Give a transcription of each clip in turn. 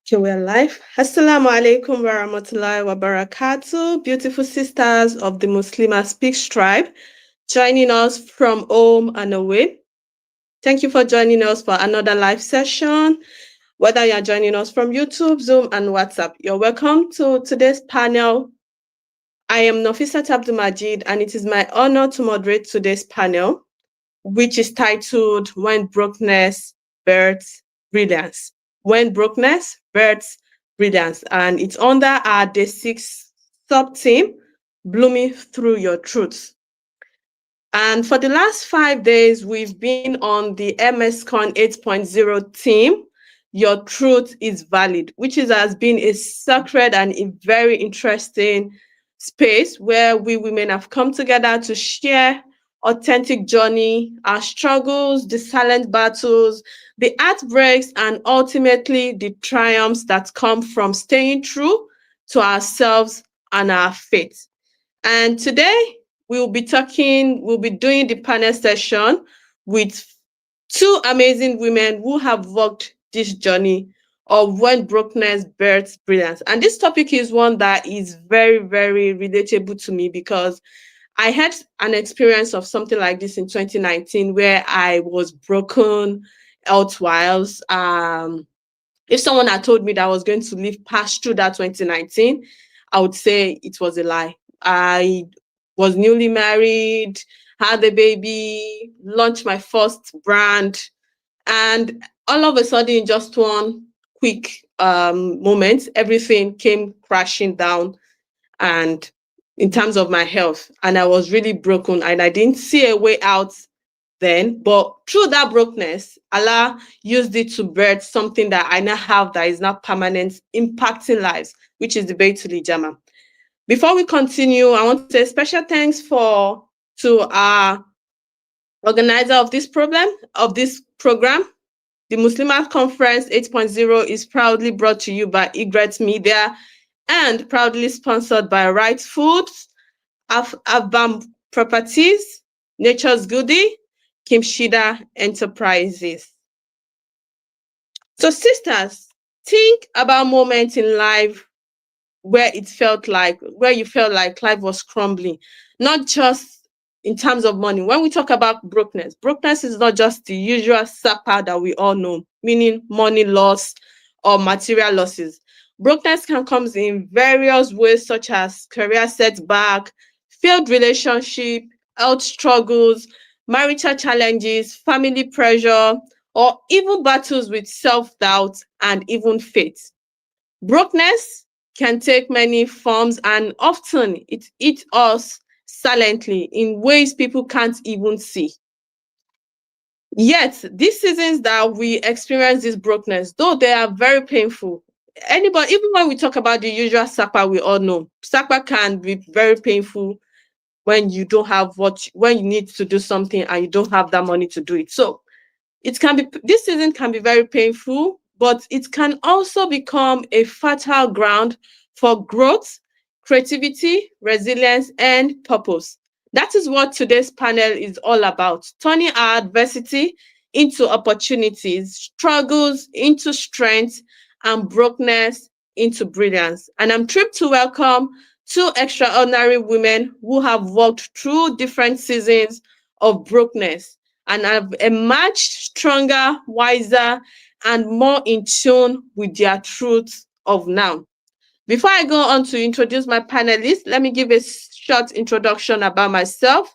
Okay, we're live. Assalamu alaikum wa rahmatullahi wa barakatuh. Beautiful sisters of the Muslima Speaks tribe, joining us from home and away. Thank you for joining us for another live session. Whether you're joining us from YouTube, Zoom, and WhatsApp, you're welcome to today's panel. I am Nafisat Abdul-Majid, and it is my honor to moderate today's panel, which is titled When Brokenness Births Brilliance. When Brokenness Births Brilliance. And it's under our Day 6 sub-theme, Blooming Through Your Truths. And for the last 5 days, we've been on the MSCon 8.0 theme, Your Truth is Valid, which has been a sacred and a very interesting space where we women have come together to share authentic journey, our struggles, the silent battles, the heartbreaks, and ultimately the triumphs that come from staying true to ourselves and our faith. And today we'll be doing the panel session with two amazing women who have walked this journey of when brokenness births brilliance. And this topic is one that is very, very relatable to me because I had an experience of something like this in 2019 where I was broken elsewise. If someone had told me that I was going to live past through that 2019, I would say it was a lie. I was newly married, had a baby, launched my first brand, and all of a sudden, in just one quick moment, everything came crashing down. And in terms of my health, and I was really broken, and I didn't see a way out then. But through that brokenness, Allah used it to birth something that I now have that is not permanent, impacting lives, which is the Baitul Ijama. Before we continue, I want to say special thanks to our organizer of this program. The Muslim Art Conference 8.0 is proudly brought to you by Egret Media and proudly sponsored by Right Foods, Avbam Properties, Nature's Goodie, Kimshida Enterprises. So sisters, think about moments in life where you felt like life was crumbling, not just in terms of money. When we talk about brokenness is not just the usual supper that we all know, meaning money loss or material losses. Brokenness can come in various ways, such as career setback, failed relationship, health struggles, marital challenges, family pressure, or even battles with self-doubt and even faith. Brokenness can take many forms, and often it eats us silently in ways people can't even see. Yet, these seasons that we experience this brokenness, though they are very painful, even when we talk about the usual sapa, we all know sapa can be very painful when you don't have when you need to do something and you don't have that money to do it. So this season can be very painful, but it can also become a fertile ground for growth, creativity, resilience, and purpose. That is what today's panel is all about, turning our adversity into opportunities, struggles into strength, and brokenness into brilliance. And I'm thrilled to welcome two extraordinary women who have walked through different seasons of brokenness and have emerged stronger, wiser, and more in tune with their truths of now. Before I go on to introduce my panelists, let me give a short introduction about myself.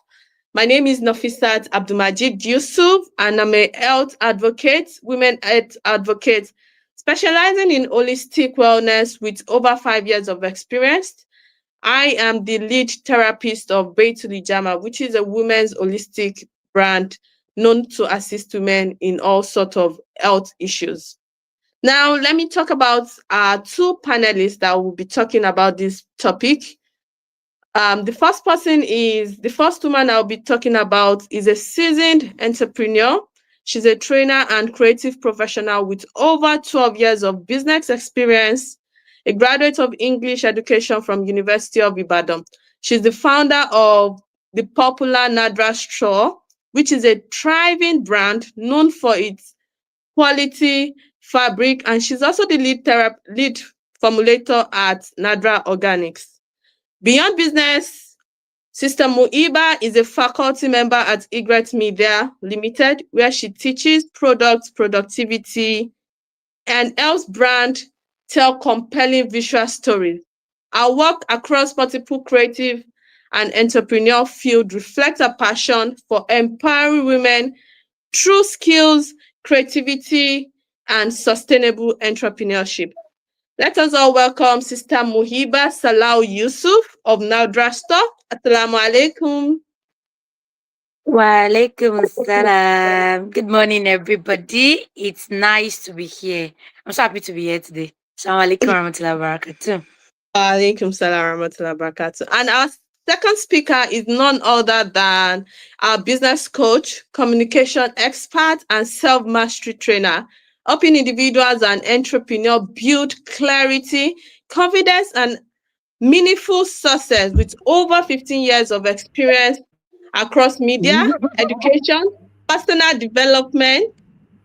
My name is Nafisat Abdulmajid Yusuf, and I'm a health advocate, women health advocate, specializing in holistic wellness with over 5 years of experience. I am the lead therapist of Baitul Ijama, which is a women's holistic brand known to assist women in all sorts of health issues. Now, let me talk about our two panelists that will be talking about this topic. The first woman I'll be talking about is a seasoned entrepreneur. She's a trainer and creative professional with over 12 years of business experience, a graduate of English education from University of Ibadan. She's the founder of the popular Nadra Straw, which is a thriving brand known for its quality, fabric, and she's also the lead formulator at Nadra Organics. Beyond business, Sister Muiba is a faculty member at Egret Media Limited, where she teaches product productivity and helps brand tell compelling visual stories. Our work across multiple creative and entrepreneurial fields reflects a passion for empowering women through skills, creativity, and sustainable entrepreneurship. Let us all welcome Sister Muhiba Salau Yusuf of Naldra Store. Assalamu alaikum. Walaikum salam. Good morning, everybody. It's nice to be here. I'm so happy to be here today. Assalamu alaikum warahmatullahi wabarakatuh. Alaikum salam warahmatullahi wabarakatuh. And our second speaker is none other than our business coach, communication expert, and self-mastery trainer, helping individuals and entrepreneurs build clarity, confidence, and meaningful success with over 15 years of experience across media, education, personal development.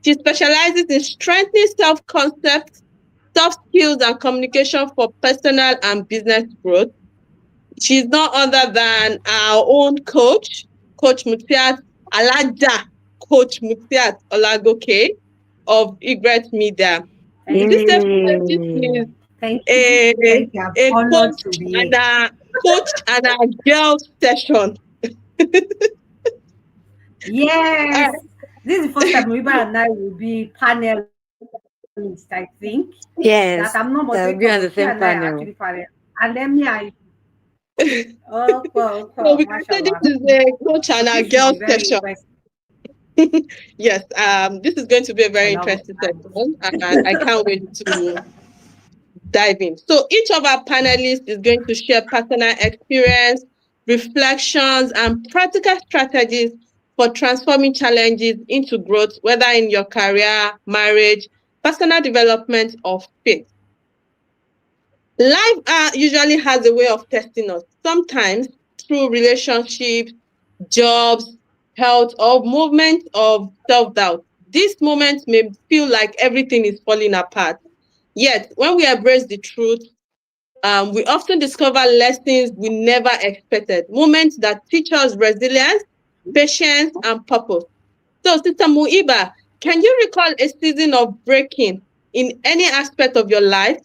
She specializes in strengthening self-concept, soft skills, and communication for personal and business growth. She's not other than our own coach, Coach Mutiat Alaja, Coach Mutiat Olagoke of Egret Media. Is Thank it safe you. to say this Yay. is Thank you. a, Thank you. I'm a honored to be here. coach and a girl session? Yes. Uh, This is the first time Wiba and I will be panelists, I think. That I'm not Yes, moderator. they'll She be on and the I are same actually panel. panelists. And then me, so we can say mashallah. this is a coach and This a should be girl very session. interesting. Yes, this is going to be a very Allah interesting Akbar. session, and I can't wait to dive in. So each of our panelists is going to share personal experience, reflections, and practical strategies for transforming challenges into growth, whether in your career, marriage, personal development, or faith. Life usually has a way of testing us, sometimes through relationships, jobs, health, or movement of self-doubt. These moments may feel like everything is falling apart. Yet, when we embrace the truth, we often discover lessons we never expected, moments that teach us resilience, patience, and purpose. So, Sister Muiba, can you recall a season of breaking in any aspect of your life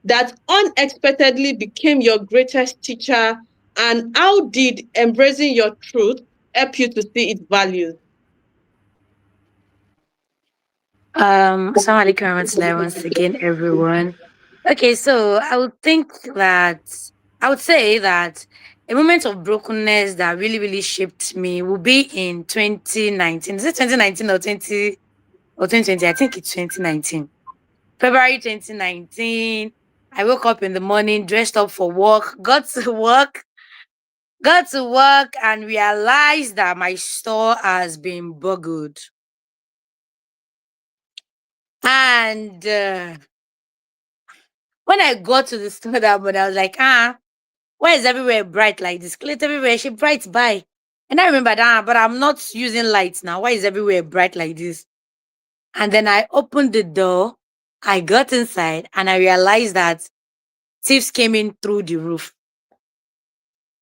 that unexpectedly became your greatest teacher? And how did embracing your truth help you to see its values? Assalamu alaikum warahmatullahi once again, everyone. Okay, so I would say that a moment of brokenness that really, really shaped me will be in 2019. Is it 2019 or 2020? I think it's 2019. February 2019. I woke up in the morning, dressed up for work, got to work and realized that my store has been burgled. And when I got to the store that morning, I was like, why is everywhere bright like this? Clear everywhere, she bright by. And I remember that, but I'm not using lights now. Why is everywhere bright like this? And then I opened the door, I got inside, and I realized that thieves came in through the roof.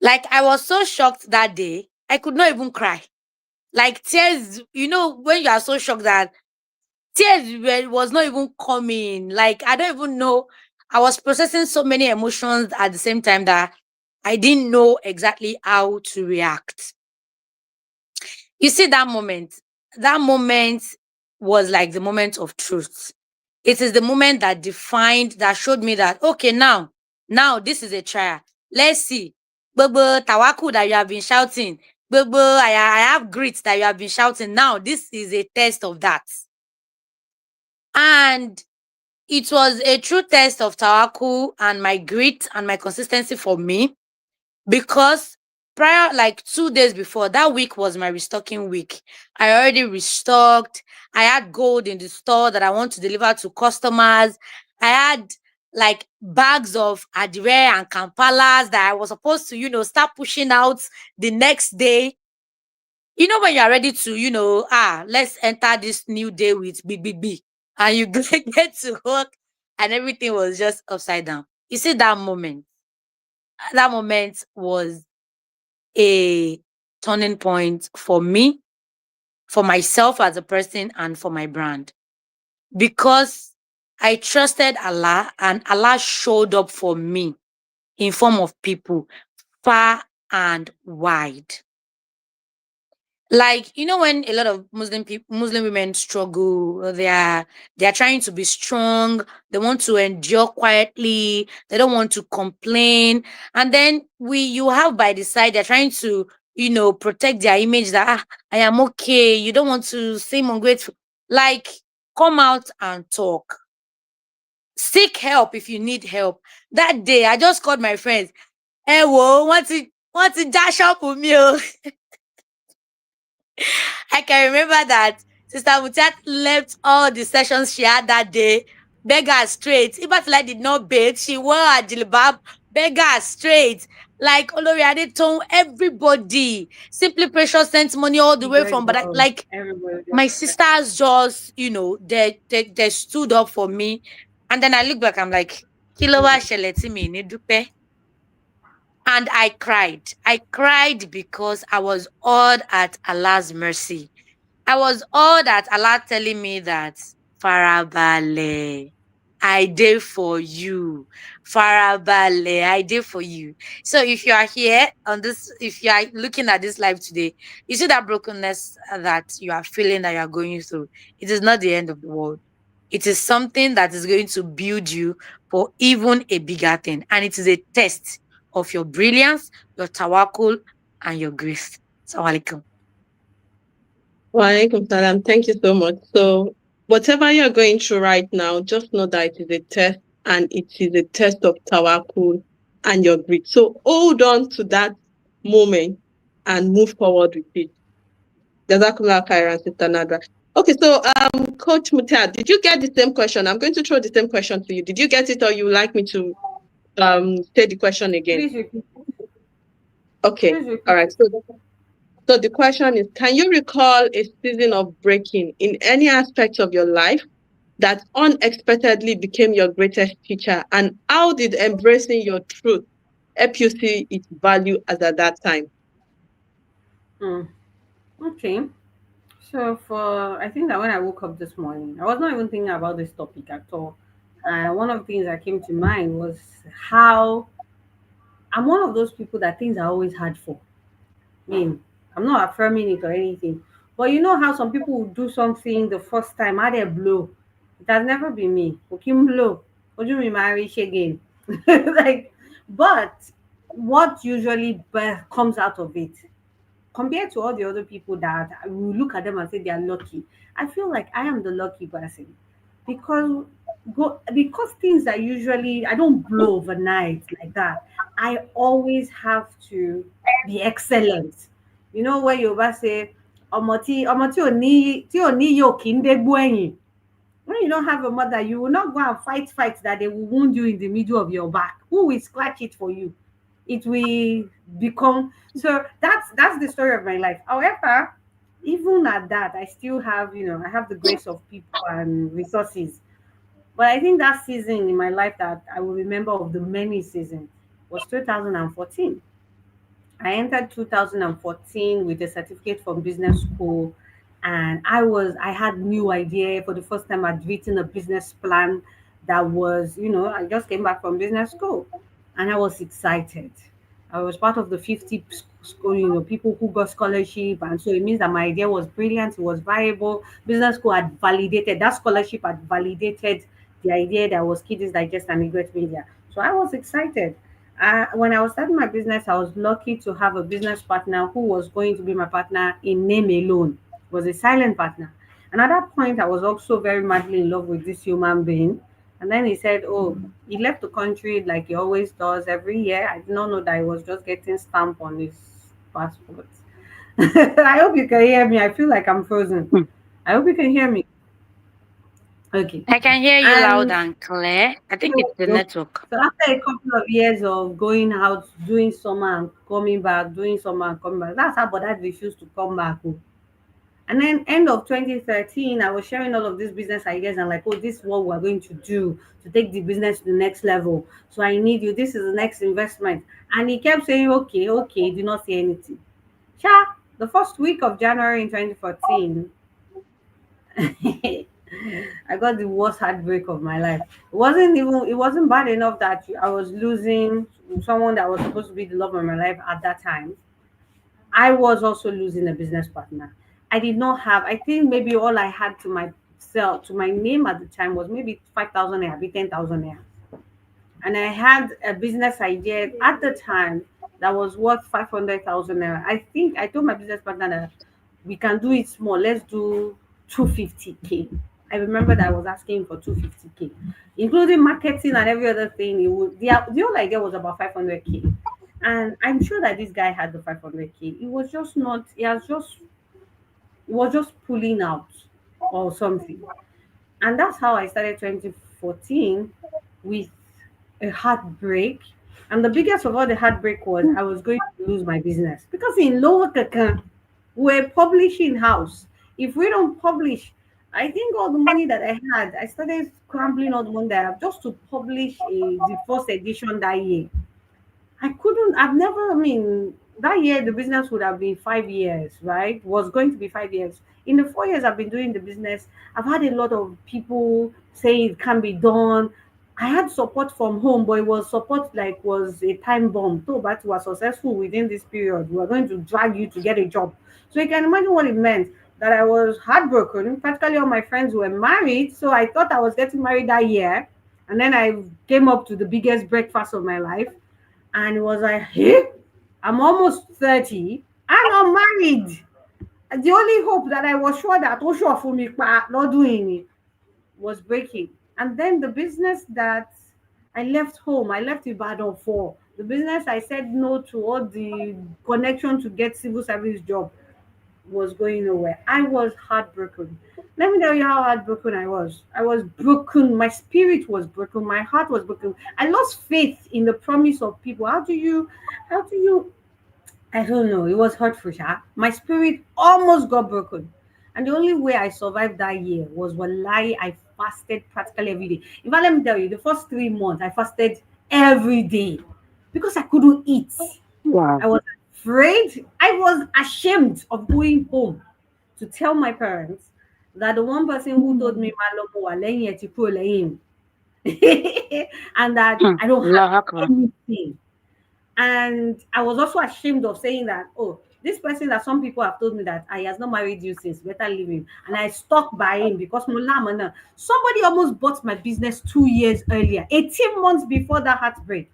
Like, I was so shocked that day, I could not even cry. Like, tears, when you are so shocked that was not even coming. Like, I don't even know. I was processing so many emotions at the same time that I didn't know exactly how to react. You see, that moment was like the moment of truth. It is the moment that showed me that, okay, now this is a trial. Let's see. Gbogbo tawaku that you have been shouting. Gbogbo, I have grit that you have been shouting. Now, this is a test of that. And it was a true test of tawakkul and my grit and my consistency for me, because prior, like 2 days before, that week was my restocking week. I already restocked. I had gold in the store that I want to deliver to customers. I had like bags of adire and kampalas that I was supposed to, start pushing out the next day. When you are ready to, let's enter this new day with big, big, big. and you get to work and everything was just upside down. You see, that moment was a turning point for me, for myself as a person, and for my brand. Because I trusted Allah and Allah showed up for me in form of people far and wide. Like, when a lot of Muslim women struggle, they are trying to be strong, they want to endure quietly, they don't want to complain. And then you have by the side, they're trying to, protect their image that I am okay. You don't want to seem ungrateful. Like, come out and talk. Seek help if you need help. That day, I just called my friends. Hey, whoa, want to dash up with me? I can remember that Sister Mutiat left all the sessions she had that day, beggar straight. Ibatala did not bathe. She wore her jilbab, beggar straight. Like Olori Adetong, everybody. Simply Precious sent money all the way Figured from, but out. like Everybody my just sisters just, they stood up for me. And then I look back, I'm like, Kilowa Sheleti mi ni dupe. And I cried. I cried because I was awed at Allah's mercy. I was awed at Allah telling me that Farabale, I did for you. Farabale, I did for you. So if you are here on this, if you are looking at this live today, you see that brokenness that you are feeling, that you are going through. It is not the end of the world. It is something that is going to build you for even a bigger thing. And it is a test of your brilliance, your tawakkul, and your grace. Assalamu alaikum. Walaikum salam. Thank you so much. So, whatever you're going through right now, just know that it is a test, and it is a test of tawakkul and your grit. So, hold on to that moment and move forward with it. Jazakumullah khairan, Sister Nadra. Okay, so Coach Mutia, did you get the same question? I'm going to throw the same question to you. Did you get it, or you would like me to say the question again? please repeat. Okay, Please all repeat right. it. So the question is, can you recall a season of breaking in any aspect of your life that unexpectedly became your greatest teacher? And how did embracing your truth help you see its value as at that time? Hmm. Okay. So I think that when I woke up this morning, I was not even thinking about this topic at all. And one of the things that came to mind was how I'm one of those people that things are always hard for. I mean, I'm not affirming it or anything. But you know how some people will do something the first time, how they blow. It has never been me. Okim blow. Would you marry again? Like, but what usually comes out of it, compared to all the other people that we look at them and say they are lucky, I feel like I am the lucky person because because things are usually I don't blow overnight like that. I always have to be excellent. You know where you say ọmọ tí ò ní yóò kí ń dégbò ẹ̀yìn. When you don't have a mother, you will not go and fight that they will wound you in the middle of your back. Who will scratch it for you? It will become so. That's the story of my life. However, even at that, I still have I have the grace of people and resources. But I think that season in my life that I will remember of the many seasons was 2014. I entered 2014 with a certificate from business school, and I had new idea for the first time. I'd written a business plan that was, I just came back from business school, and I was excited. I was part of the 50 school, people who got scholarship, and so it means that my idea was brilliant, it was viable. Business school had validated that scholarship, had validated the idea that was Kiddies Digest and Great Media. So I was excited. When I was starting my business, I was lucky to have a business partner who was going to be my partner in name alone. Was a silent partner. And at that point, I was also very madly in love with this human being. And then he said, "Oh, he left the country like he always does every year." I did not know that he was just getting stamp on his passport. I hope you can hear me. I feel like I'm frozen. Hmm. I hope you can hear me. Okay. I can hear you loud And and clear. I think it's the so network. after a couple of years of going out, doing summer and coming back, doing summer and coming back, that's how but that refused to come back. Oh. And then end of 2013, I was sharing all of these business ideas and like, oh, this is what we're going to do to take the business to the next level. So I need you. This is the next investment. And he kept saying, okay, okay, do not say anything. Sha, the first week of January in 2014, I got the worst heartbreak of my life. It wasn't bad enough that I was losing someone that was supposed to be the love of my life at that time. I was also losing a business partner. I did not have, I think maybe all I had to myself, to my name at the time was maybe 5,000 naira, maybe 10,000 naira. And I had a business idea at the time that was worth 500,000 naira. I think I told my business partner that we can do it small. Let's do 250K. I remember that I was asking for 250K, including marketing and every other thing. The whole idea was about 500K. And I'm sure that this guy had the 500K. It was just not, he was just pulling out or something. And that's how I started 2014 with a heartbreak. And the biggest of all the heartbreak was I was going to lose my business because in Lower Kakan, we're publishing house. If we don't publish, I think all the money that I had, I started scrambling all the money that I have just to publish the first edition that year. I've never, I mean, that year the business would have been 5 years, right? Was going to be 5 years. In the 4 years I've been doing the business, I've had a lot of people saying it can be done. I had support from home, but it was support like was a time bomb. So, but we were successful within this period. We are going to drag you to get a job. So you can imagine what it meant that I was heartbroken. Practically all my friends were married. So I thought I was getting married that year. And then I came up to the biggest breakfast of my life and it was like, hey, I'm almost 30 and I'm married. The only hope that I was sure that Osho for me not doing it was breaking. And then the business that I left home, I left Ibadan for the business I said no to all the connection to get civil service job was going nowhere. I was heartbroken. Let me tell you how heartbroken I was. I was broken. My spirit was broken. My heart was broken. I lost faith in the promise of people. How do you, I don't know. It was hurtful. Sha. My spirit almost got broken. And the only way I survived that year was wallahi, I fasted practically every day. In fact, let me tell you, the first 3 months, I fasted every day because I couldn't eat. I Wow. was afraid. I was ashamed of going home to tell my parents that the one person who told me "Malomo wa lẹ́yìn ẹ ti kúrò lẹ́yìn mi," and that I don't Allah have Akbar. anything. And I was also ashamed of saying that, oh, this person that some people have told me that he has not married you since, better leave him. And I stuck by him because Mulamana, somebody almost bought my business 2 years earlier, 18 months before that heartbreak.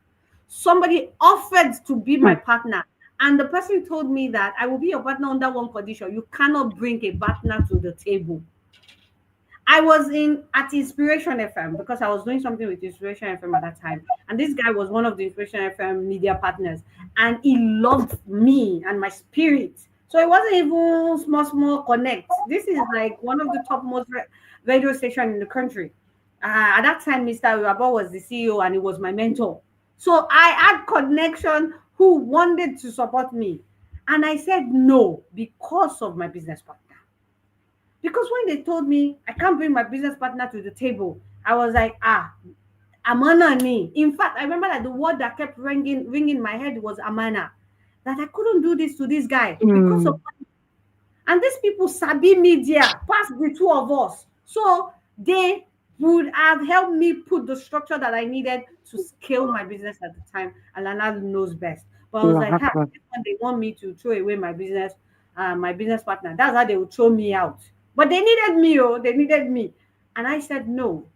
Somebody offered to be my partner. And the person told me that I will be your partner under one condition. You cannot bring a partner to the table. I was in at Inspiration FM because I was doing something with Inspiration FM at that time. And this guy was one of the Inspiration FM media partners. And he loved me and my spirit. So it wasn't even small connect. This is like one of the topmost radio station in the country. At that time, Mr. Rabor was the CEO and he was my mentor. So I had connection who wanted to support me. And I said no because of my business partner. Because when they told me I can't bring my business partner to the table, I was like, Amana ni. In fact, I remember that the word that kept ringing in my head was Amana. That I couldn't do this to this guy because of, Mm. and these people sabi media past the two of us. So they would have helped me put the structure that I needed to scale my business at the time. And Lana knows best. But I was Allah like, Akbar. this one they want me to throw away my business partner. That's how they would throw me out. But they needed me, oh, they needed me. And I said no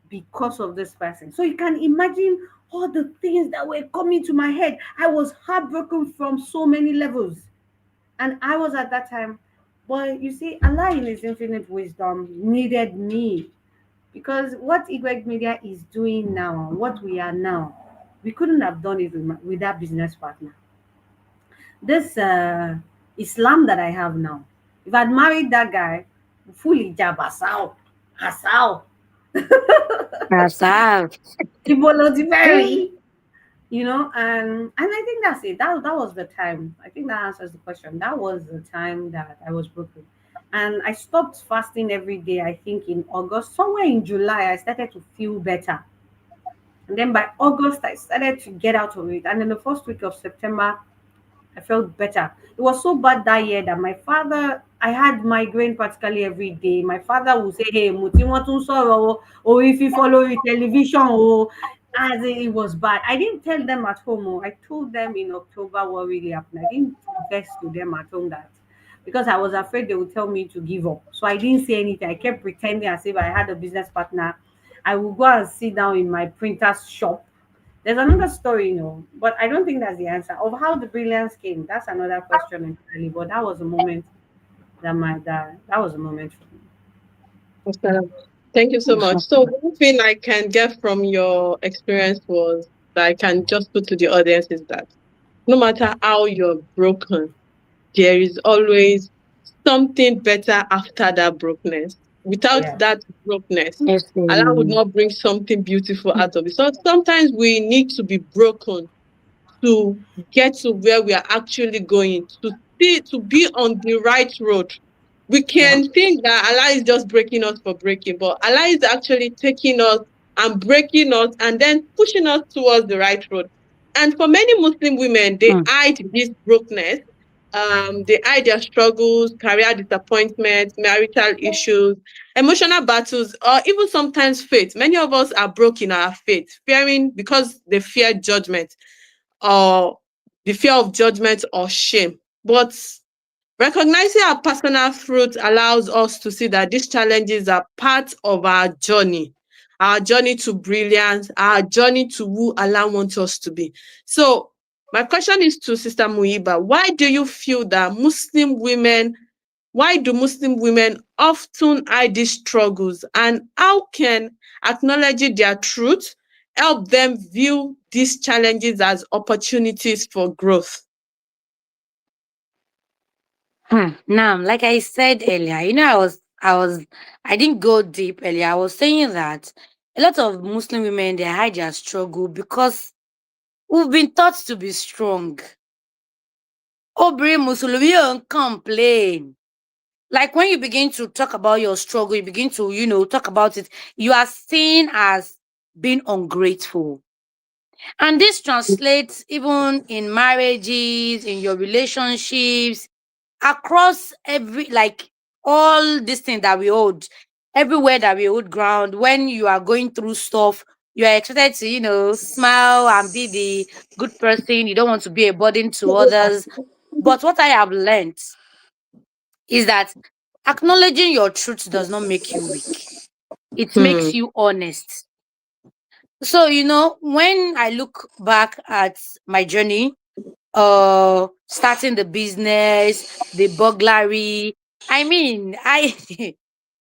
because of this person. So you can imagine all the things that were coming to my head. I was heartbroken from so many levels. And I was at that time, but you see, Allah in His infinite wisdom needed me because what Igweg Media is doing now, what we are now, we couldn't have done it with that business partner. This Islam that I have now, if I'd married that guy, fully jabasao, hasao, Asaf. Ibolo very, and I think that's it. That was the time. I think that answers the question. That was the time that I was broken. And I stopped fasting every day, I think in August. Somewhere in July, I started to feel better. And then by August, I started to get out of it. And in the first week of September, I felt better. It was so bad that year that my father, I had migraine practically every day. My father would say, "Hey, Muti, what to sorrow? Or if you follow your television, oh," as it was bad. I didn't tell them at home. Oh. I told them in October what really happened. I didn't confess to them at home that because I was afraid they would tell me to give up. So I didn't say anything. I kept pretending as if I had a business partner. I would go and sit down in my printer's shop. There's another story, but I don't think that's the answer. Of how the brilliance came, that's another question entirely. But that was a moment that was a moment for me. Okay. Thank you so much. So one thing I can get from your experience was that I can just put to the audience is that no matter how you're broken, there is always something better after that brokenness. Without Yeah. that brokenness, Yes. Allah would not bring something beautiful out of it. So sometimes we need to be broken to get to where we are actually going, to be on the right road. We Yeah. can think that Allah is just breaking us for breaking, but Allah is actually taking us and breaking us and then pushing us towards the right road. And for many Muslim women, they Hmm. hide this brokenness. They hide their struggles, career disappointments, marital issues, emotional battles, or even sometimes faith. Many of us are broke in our faith, fearing because they fear judgment or the fear of judgment or shame. But recognizing our personal fruit allows us to see that these challenges are part of our journey to brilliance, our journey to who Allah wants us to be. So, my question is to Sister Muiba, why do Muslim women often hide these struggles, and how can acknowledging their truth help them view these challenges as opportunities for growth? Now, like I said earlier, I didn't go deep earlier. I was saying that a lot of Muslim women they hide their struggle because we've been taught to be strong. Obri Musulumi don't complain. Like when you begin to talk about your struggle, you begin to, talk about it, you are seen as being ungrateful. And this translates even in marriages, in your relationships, across every, like, all this thing that we hold, everywhere that we hold ground. When you are going through stuff, you are expected to, smile and be the good person. You don't want to be a burden to others. But what I have learned is that acknowledging your truth does not make you weak. It Hmm. makes you honest. So, when I look back at my journey, starting the business, the burglary, I mean, I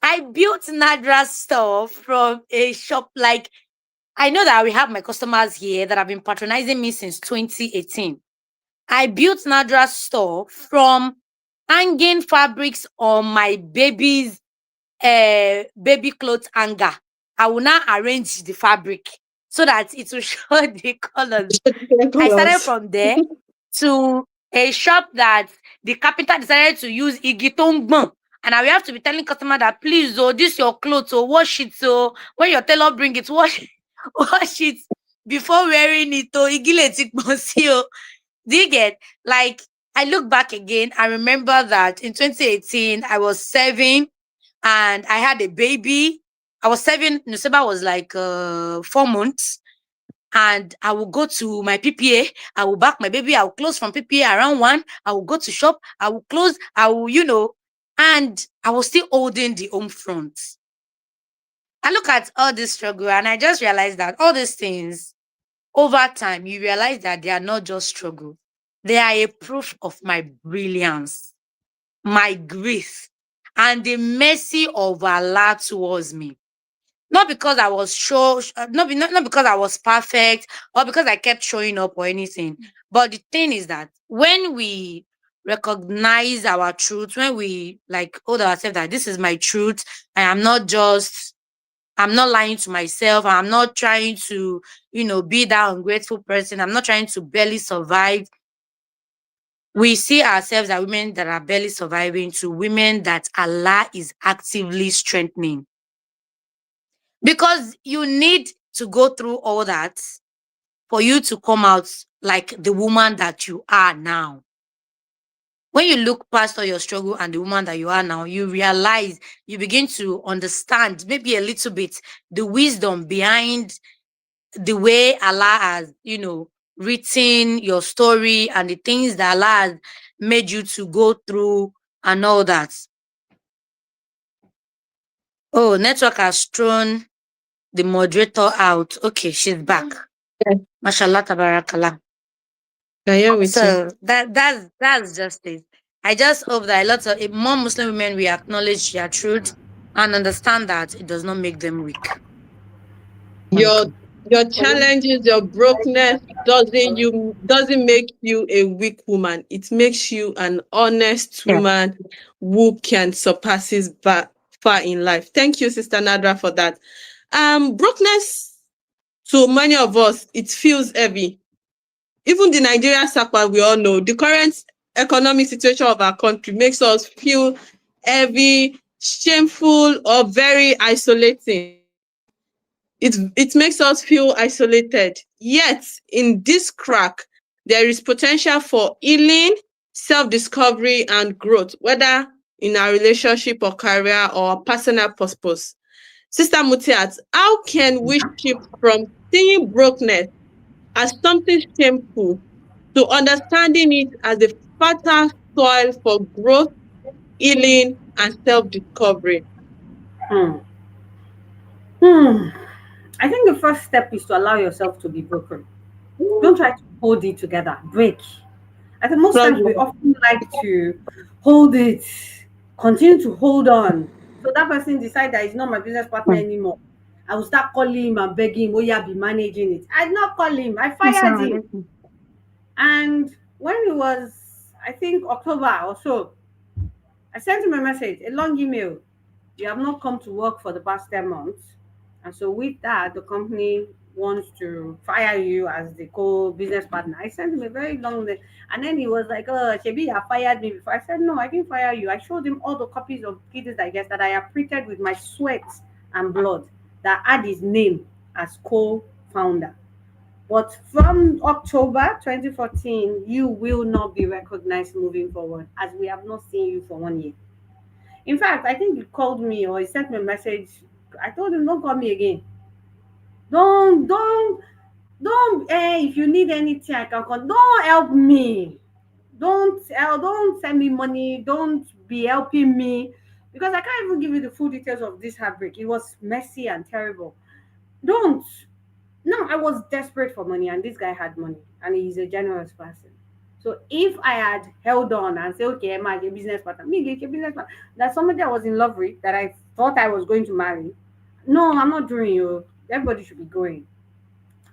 I built Nadra stuff from a shop. Like, I know that we have my customers here that have been patronizing me since 2018. I built Nadra store from hanging fabrics on my baby clothes hanger. I will now arrange the fabric so that it will show the colors. Different I started colors. from there to a shop that the carpenter decided to use igitongbon. And I will have to be telling customer that, please, oh, this your clothes, so wash it. So when your tailor bring it, wash wash it before wearing it. Oh, igile tikpon si o. Do you get? Like, I look back again, I remember that in 2018, I was serving and I had a baby. I was serving, Nuseba was like 4 months. And I will go to my PPA. I will back my baby. I will close from PPA around 1. I will go to shop. I will close. I will, and I was still holding the home front. I look at all this struggle and I just realized that all these things, over time, you realize that they are not just struggle. They are a proof of my brilliance, my grace, and the mercy of Allah towards me. Not because I was not because I was perfect or because I kept showing up or anything. But the thing is that when we recognize our truth, when we like hold ourselves that this is my truth, and I'm not lying to myself, I'm not trying to, be that ungrateful person, I'm not trying to barely survive. We see ourselves as women that are barely surviving to women that Allah is actively strengthening. Because you need to go through all that for you to come out like the woman that you are now. When you look past all your struggle and the woman that you are now, you realize, you begin to understand maybe a little bit the wisdom behind the way Allah has, written your story and the things that Allah has made you to go through and all that. Oh, network has thrown the moderator out. Okay, she's back. Yes, Mashallah, tabarakallah. I am with you. So that's just it. I just hope that a lot of more Muslim women will acknowledge their truth and understand that it does not make them weak. Your Welcome. your challenges, your brokenness doesn't make you a weak woman. It makes you an honest Yeah. woman who can surpasses far in life. Thank you, Sister Nadra, for that. Brokenness to many of us, it feels heavy. Even the Nigerian SACPA, we all know the current economic situation of our country makes us feel heavy, shameful, or very isolating. It makes us feel isolated. Yet, in this crack, there is potential for healing, self-discovery, and growth, whether in our relationship or career or personal purpose. Sister Mutiat, how can we shift from seeing brokenness as something shameful to understanding it as a fertile soil for growth, healing, and self-discovery? Hmm. Hmm. I think the first step is to allow yourself to be broken. Don't try to hold it together. Break. I think most Love times we often like to hold it, continue to hold on. So that person decide that he's not my business partner Hmm. anymore. I will start calling him and begging him, oh yeah, be managing it. I did not call him. I fired Assalamu him. alaikum. And when it was, I think October or so, I sent him a message, a long email. You have not come to work for the past 10 months. And so with that, the company wants to fire you as the co-business partner. I sent him a very long list. And then he was like, oh, Shebi, you have fired me before. I said, no, I didn't fire you. I showed him all the copies of Kids Digest that I have printed with my sweat and blood that had his name as co-founder. But from October 2014, you will not be recognized moving forward as we have not seen you for 1 year. In fact, I think he called me or he sent me a message. I told him, don't call me again. Don't, don't, don't. If you need anything, I can call. Don't help me. Don't send me money. Don't be helping me because I can't even give you the full details of this heartbreak. It was messy and terrible. Don't. No, I was desperate for money, and this guy had money, and he's a generous person. So if I had held on and said, okay, Emma, get business partner, me get a business partner, that somebody I was in love with, that I thought I was going to marry, no, I'm not doing you. Everybody should be going.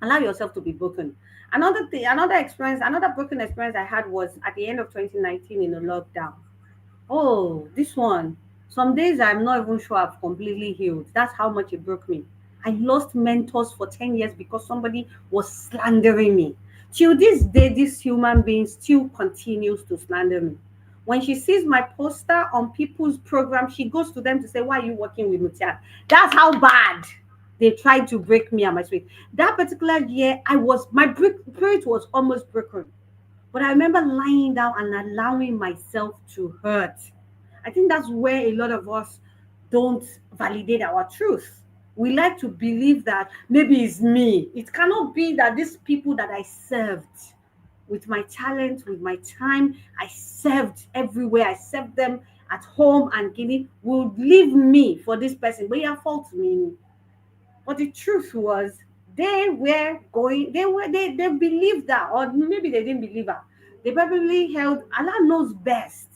Allow yourself to be broken. Another thing, another experience, another broken experience I had was at the end of 2019 in a lockdown. Oh, this one. Some days I'm not even sure I've completely healed. That's how much it broke me. I lost mentors for 10 years because somebody was slandering me. Till this day, this human being still continues to slander me. When she sees my poster on people's program, she goes to them to say, why are you working with Mutiat? That's how bad they tried to break me and my spirit. That particular year, my spirit was almost broken. But I remember lying down and allowing myself to hurt. I think that's where a lot of us don't validate our truth. We like to believe that maybe it's me. It cannot be that these people that I served with my talent, with my time, I served everywhere. I served them at home and Guinea would leave me for this person. But you fault me. But the truth was they believed that, or maybe they didn't believe her. They probably held Allah knows best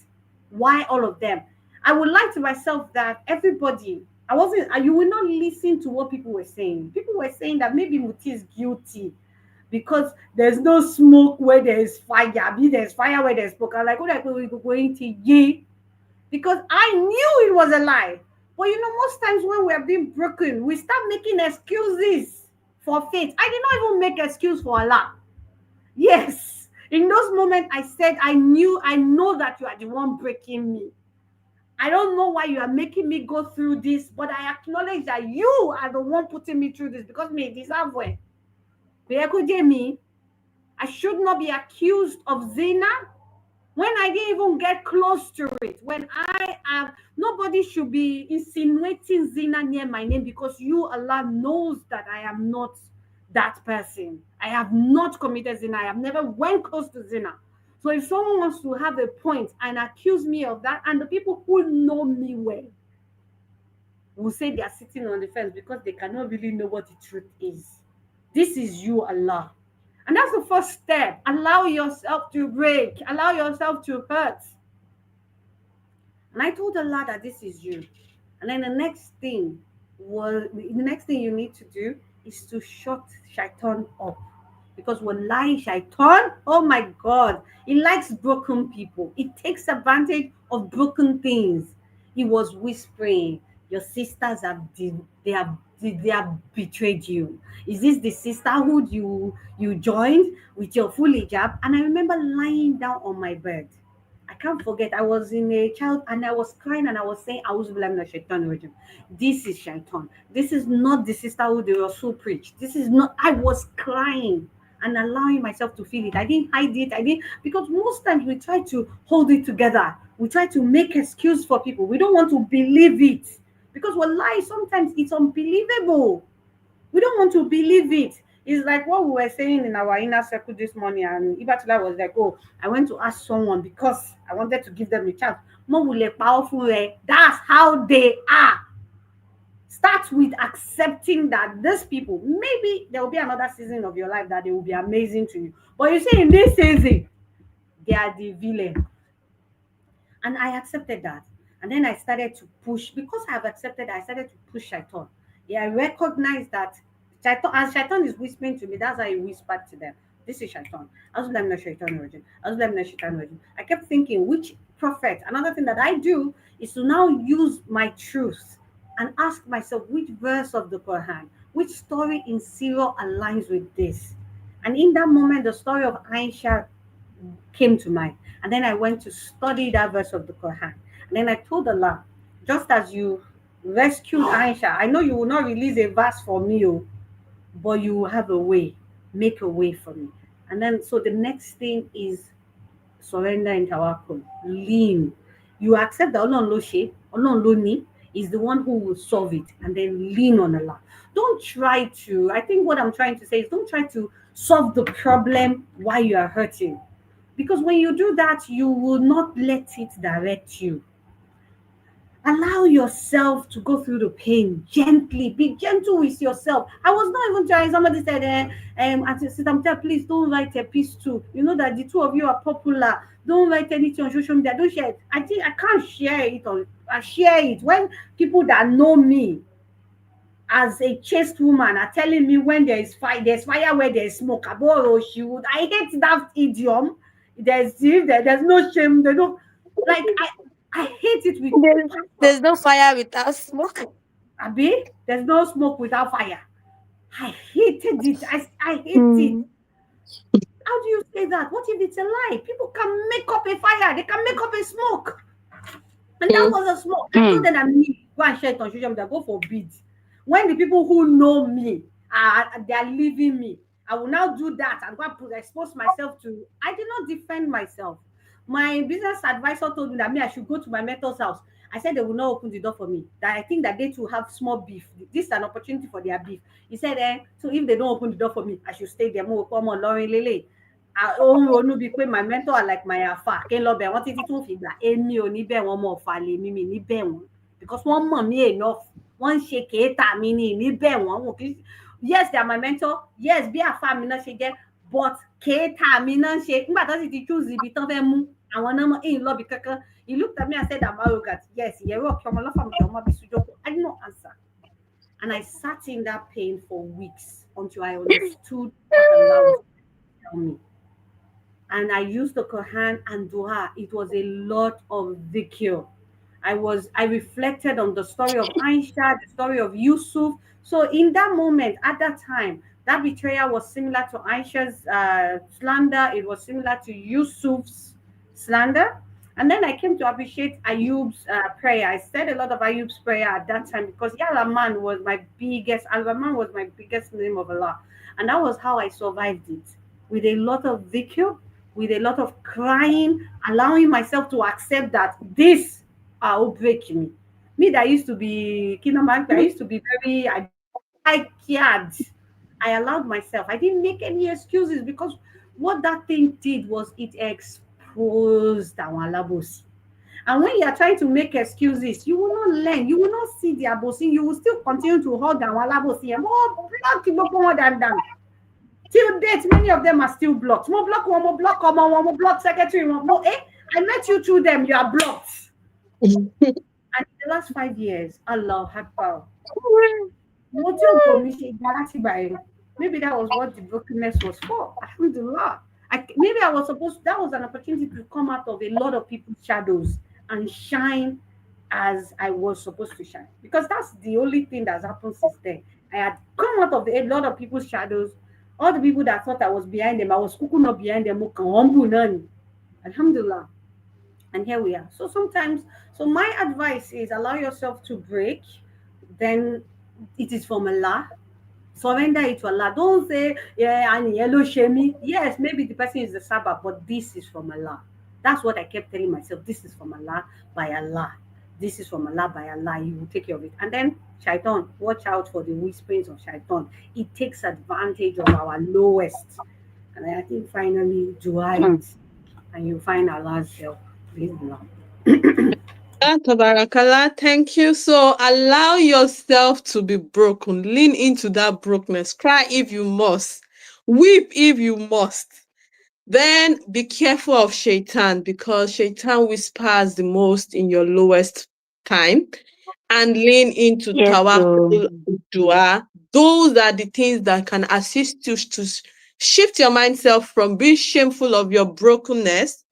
why all of them. I would lie to myself that everybody, I wasn't you will not listen to what people were saying. People were saying that maybe Muti is guilty because there's no smoke where there is fire. There's fire where there's smoke. I'm like, what are we going to ye? Because I knew it was a lie. But most times when we are being broken, we start making excuses for faith. I did not even make excuse for Allah. Yes, In those moments, I said, I know that you are the one breaking me. I don't know why you are making me go through this, but I acknowledge that you are the one putting me through this because me deserve well. Me, I should not be accused of zina when I didn't even get close to it. When I am, nobody should be insinuating zina near my name because you, Allah, knows that I am not that person. I have not committed zina. I have never went close to zina. So if someone wants to have a point and accuse me of that, and the people who know me well will say they are sitting on the fence because they cannot really know what the truth is. This is you, Allah. And that's the first step. Allow yourself to break, allow yourself to hurt. And I told Allah that this is you. And then the next thing you need to do is to shut shaitan up. Because wallahi shaitan, oh my God, he likes broken people. It takes advantage of broken things. He was whispering, your sisters they have betrayed you. Is this the sisterhood you joined with your full hijab? And I remember lying down on my bed. I can't forget. I was in a child and I was crying and I was saying, I was blaming shaitan origin. This is shaitan. This is not the sisterhood the Rasul preached. This is not. I was crying and allowing myself to feel it. I didn't hide it. I didn't, because most times we try to hold it together. We try to make excuse for people. We don't want to believe it because wallahi, sometimes it's unbelievable. We don't want to believe it. It's like what we were saying in our inner circle this morning, and Ibatula was like, "Oh, I went to ask someone because I wanted to give them a chance." Mo wule powerful, that's how they are. Start with accepting that these people, maybe there will be another season of your life that they will be amazing to you. But you see, in this season, they are the villain. And I accepted that. And then I started to push because I have accepted, I started to push Shaitan. Yeah, I recognized that Shaitan, and Shaitan is whispering to me, that's how he whispered to them. This is Shaitan. I was blaming Shaitan origin. I was blaming Shaitan origin. I kept thinking, which prophet? Another thing that I do is to now use my truth and ask myself which verse of the Quran, which story in Sirah aligns with this. And in that moment, the story of Aisha came to mind. And then I went to study that verse of the Quran. And then I told Allah, just as you rescued Aisha, I know you will not release a verse for me, but you will have a way, make a way for me. And then, so the next thing is surrender and tawakkul. Lean. You accept that Allah Loni is the one who will solve it, and then lean on Allah. Don't try to, I think what I'm trying to say is don't try to solve the problem while you are hurting. Because when you do that, you will not let it direct you. Allow yourself to go through the pain gently. Be gentle with yourself. I was not even trying. Somebody said, Sister, please don't write a piece too. You know that the two of you are popular. Don't write anything on social media. Don't share it. I think I can't share it on. I share it when people that know me as a chaste woman are telling me when there's fire where there's smoke. Aboro, she would. I hate that idiom. There's no shame. They don't like. I hate it with There's no fire without smoke. Abi, there's no smoke without fire. I hated it. I hate it. Hmm. How do you say that? What if it's a lie? People can make up a fire. They can make up a smoke. And that was a smoke. I told them that me go and share it on social media. Go for bids. When the people who know me they are leaving me, I will now do that and go and expose myself to. I did not defend myself. My business advisor told me that me I should go to my mentor's house. I said they will not open the door for me. That I think that they too have small beef. This is an opportunity for their beef. He said, so if they don't open the door for me, I should stay there. Mo come on, Lauren Lele. Òun ronú bíi pé my mentor are like my àfà kí n lọ bẹ̀ wọ́n títí tí wọ́n fi gbà èmi ò ní bẹ̀ wọ́n mọ̀ ọ̀fà lèmi mi ní bẹ̀ wọ́n because wọ́n mọ̀ mí enough wọ́n ń ṣe kèéta mi ní bẹ̀ wọ́n wọn kì í yes they are my mentor yes bí àfà mi náà ṣe jẹ́ but kèéta mi náà ṣe nígbà tó sì ti choose ibi tán fẹ́ mú àwọn náà mọ̀ èyí lọ́bi kankan he looked at me and said I'm arrogant yes ìyẹ̀rọ ọ̀kẹ́ ọmọ lọ́fà mi ọmọ bí sujoko I did not answer and I sat in that pain for weeks until I understood what Allah was telling me. And I used the Quran and Dua. It was a lot of dhikr. I reflected on the story of Aisha, the story of Yusuf. So in that moment, at that time, That betrayal was similar to Aisha's slander. It was similar to Yusuf's slander. And then I came to appreciate Ayub's prayer. I said a lot of Ayub's prayer at that time because Yalaman was my biggest, Al-Rahman was my biggest name of Allah. And that was how I survived it. With a lot of dhikr, with a lot of crying, allowing myself to accept that this will break me. Me that used to be Kinaman, I used to be very, I cared. I allowed myself. I didn't make any excuses because what that thing did was it exposed our labos. And when you are trying to make excuses, you will not learn. You will not see the abosin. You will still continue to hug our labosi. More than them. Till date, many of them are still blocked. More block one, more block one, more block secretary, more. I met you through them. You are blocked. And in the last 5 years, Allah Akbar. Maybe that was what the brokenness was for. Alhamdulillah. Maybe I was supposed, that was an opportunity to come out of a lot of people's shadows and shine as I was supposed to shine. Because that's the only thing that's happened since then. I had come out of a lot of people's shadows. All the people that thought I was behind them, I was cooking up behind them. Alhamdulillah. And here we are. So sometimes, so my advice is allow yourself to break. Then it is from Allah. Surrender it to Allah. Don't say, yeah, and yellow shame. Yes, maybe the person is the Sabbath, but this is from Allah. That's what I kept telling myself. This is from Allah, by Allah. This is from Allah, by Allah. You will take care of it. And then Shaitan, watch out for the whisperings of Shaitan. It takes advantage of our lowest. And I think finally, dua it, and you find Allah's help. Praise Allah. Tabarakallah, thank you. So allow yourself to be broken. Lean into that brokenness. Cry if you must. Weep if you must. Then be careful of Shaitan because Shaitan whispers the most in your lowest time. And lean into Yes, tawakkul, dua. Those are the things that can assist you to shift your mindset from being shameful of your brokenness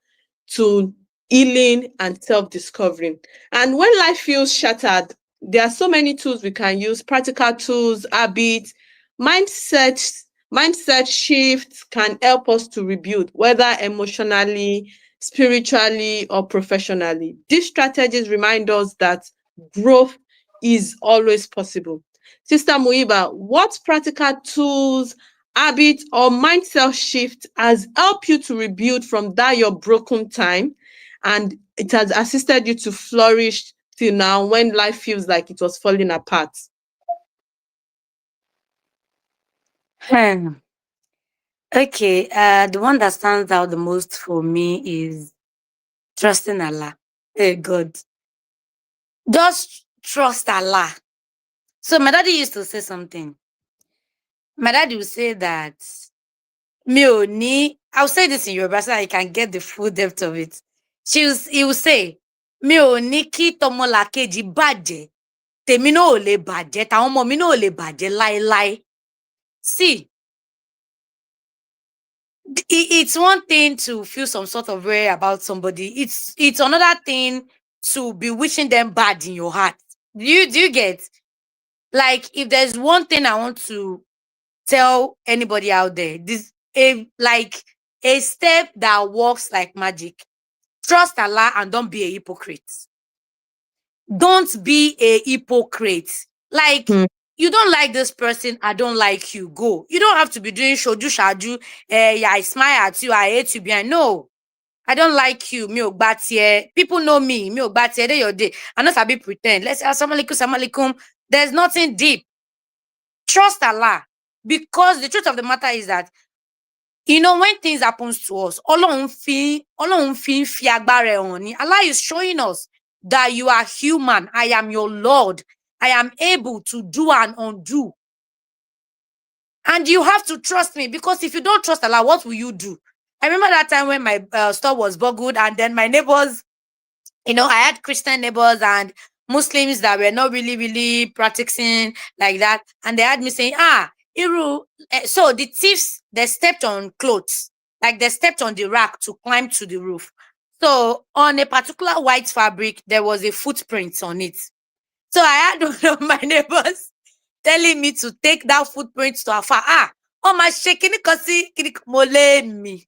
to healing and self-discovery. And when life feels shattered, there are so many tools we can use, practical tools, habits, mindset, mindset shifts can help us to rebuild, whether emotionally, spiritually, or professionally. These strategies remind us that growth is always possible. Sister Muiba, what practical tools, habit, or mindset shift has helped you to rebuild from that your broken time, and it has assisted you to flourish till now when life feels like it was falling apart? Hmm. Okay, the one that stands out the most for me is trusting Allah. Hey God, just trust Allah. So my daddy used to say something. My daddy would say that I'll say this in Yoruba so that you can get the full depth of it. He will say, mi ò ní kí tọmọlàkejì bàjẹ́, tèmi náà ò lè bàjẹ́, tàwọn ọmọ mi náà ò lè bàjẹ́ láéláé. See, it's one thing to feel some sort of way about somebody. It's another thing to be wishing them bad in your heart. Do you get? Like, if there's one thing I want to tell anybody out there, like a step that works like magic. Trust Allah and don't be a hypocrite. Don't be a hypocrite. Like, Hmm. you don't like this person, I don't like you. Go. You don't have to be doing shoju shaju. Yeah, I smile at you, I hate you behind. No, I don't like you. Me ogbatie. People know me. Me ogbatie. Day your day. I'm not sabi pretend. Let's say assalamu alaikum, assalamu alaikum. There's nothing deep. Trust Allah. Because the truth of the matter is that, you know, when things happens to us, Allah is showing us that you are human. I am your Lord. I am able to do and undo. And you have to trust me, because if you don't trust Allah, what will you do? I remember that time when my store was boggled, and then my neighbors, you know, I had Christian neighbors and Muslims that were not really practicing like that. And they had me saying, Iru, so the thieves, they stepped on clothes, like they stepped on the rack to climb to the roof. So on a particular white fabric, there was a footprint on it. So I had one of my neighbors telling me to take that footprint to Afar. Oh my shaking kasi mole me.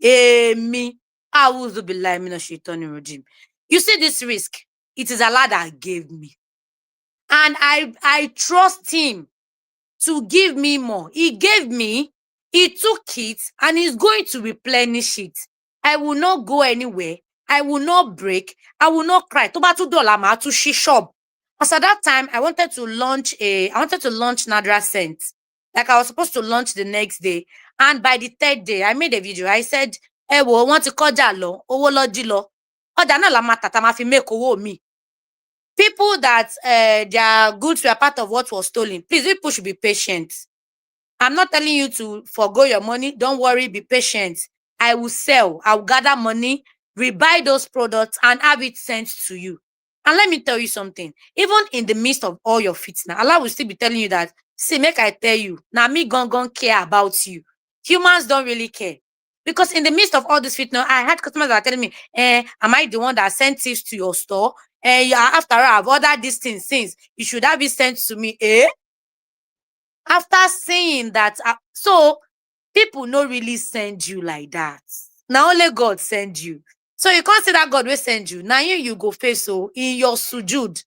Me. A'udhu billahi minash shaitani rajim. You see this risk? It is Allah that gave me. And I trust him to give me more. He gave me, he took it, and he's going to replenish it. I will not go anywhere. I will not break. I will not cry. Tó bá tún dọ̀la, màá tún ṣí shop. Because at that time, I wanted to launch Nadra Scent. Like I was supposed to launch the next day. And by the third day, I made a video. I said, ẹ wò, wọ́n ti kọjá lọ, owó lọ jí lọ. Ọjà náà la máa tà tá máa fi make owó mi. People that their goods were part of what was stolen, please, people should be patient. I'm not telling you to forgo your money. Don't worry, be patient. I will sell. I will gather money, rebuy those products, and have it sent to you. And let me tell you something. Even in the midst of all your fitna, Allah will still be telling you that, see, make I tell you, now me gon care about you. Humans don't really care. Because in the midst of all this fitna, I had customers that are telling me, am I the one that sent thieves to your store? After all, I've ordered these things since. You should have it sent to me. After saying that, so people no really send you like that. Now only God send you. So you can't say that God will send you. Now you go face so in your sujud.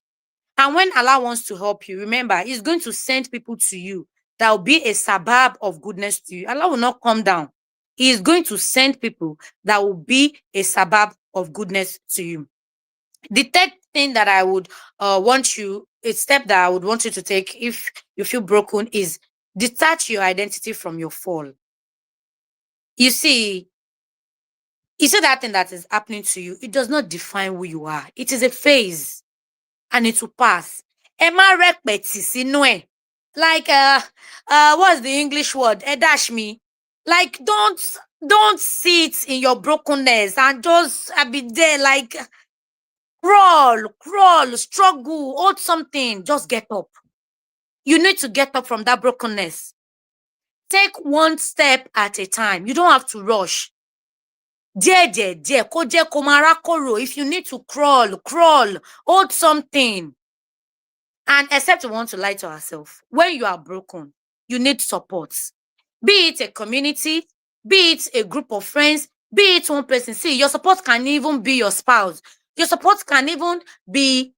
And when Allah wants to help you, remember, he's going to send people to you that will be a sabab of goodness to you. Allah will not come down. He is going to send people that will be a sabab of goodness to you. The third thing that I would a step that I would want you to take if you feel broken is detach your identity from your fall. You see that thing that is happening to you, it does not define who you are. It is a phase and it will pass. Emma repeti like what's the English word? Dash me. Like don't sit in your brokenness and just be there like crawl, struggle, hold something, just get up. You need to get up from that brokenness. Take one step at a time. You don't have to rush. If you need to crawl, hold something. And except we want to lie to ourselves, when you are broken, you need support. Be it a community, be it a group of friends, be it one person. See, your support can even be your spouse. Your support can even be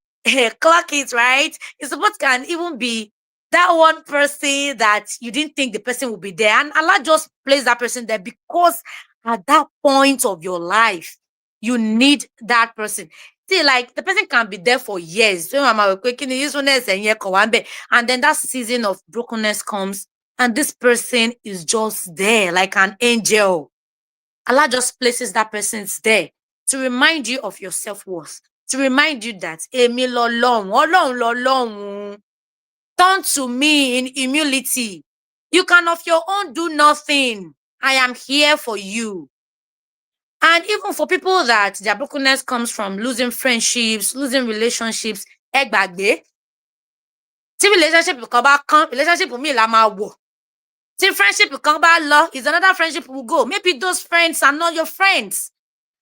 clock it, right? Your support can even be that one person that you didn't think the person would be there. And Allah just placed that person there because at that point of your life, you need that person. See, like the person can be there for years. And then that season of brokenness comes, and this person is just there like an angel. Allah just places that person there to remind you of your self-worth, to remind you that turn to me in humility. You can of your own do nothing. I am here for you. And even for people that their brokenness comes from losing friendships, losing relationships, egbagbe. Tí relationship kan bá kan, relationship mi la máa wò. Tí friendship kan bá lọ, is another friendship will go. Maybe those friends are not your friends.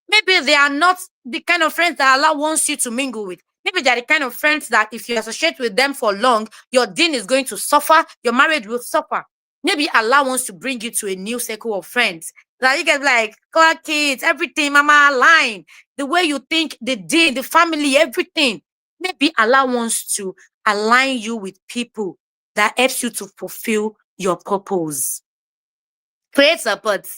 Maybe they are not the kind of friends that Allah wants you to mingle with. Maybe they are the kind of friends that if you associate with them for long, your deen is going to suffer, your marriage will suffer. Maybe Allah wants to bring you to a new circle of friends. That you get like, kids, everything, mama, line. The way you think, the deen, the family, everything. Maybe Allah wants to align you with people that helps you to fulfill your purpose. Create support.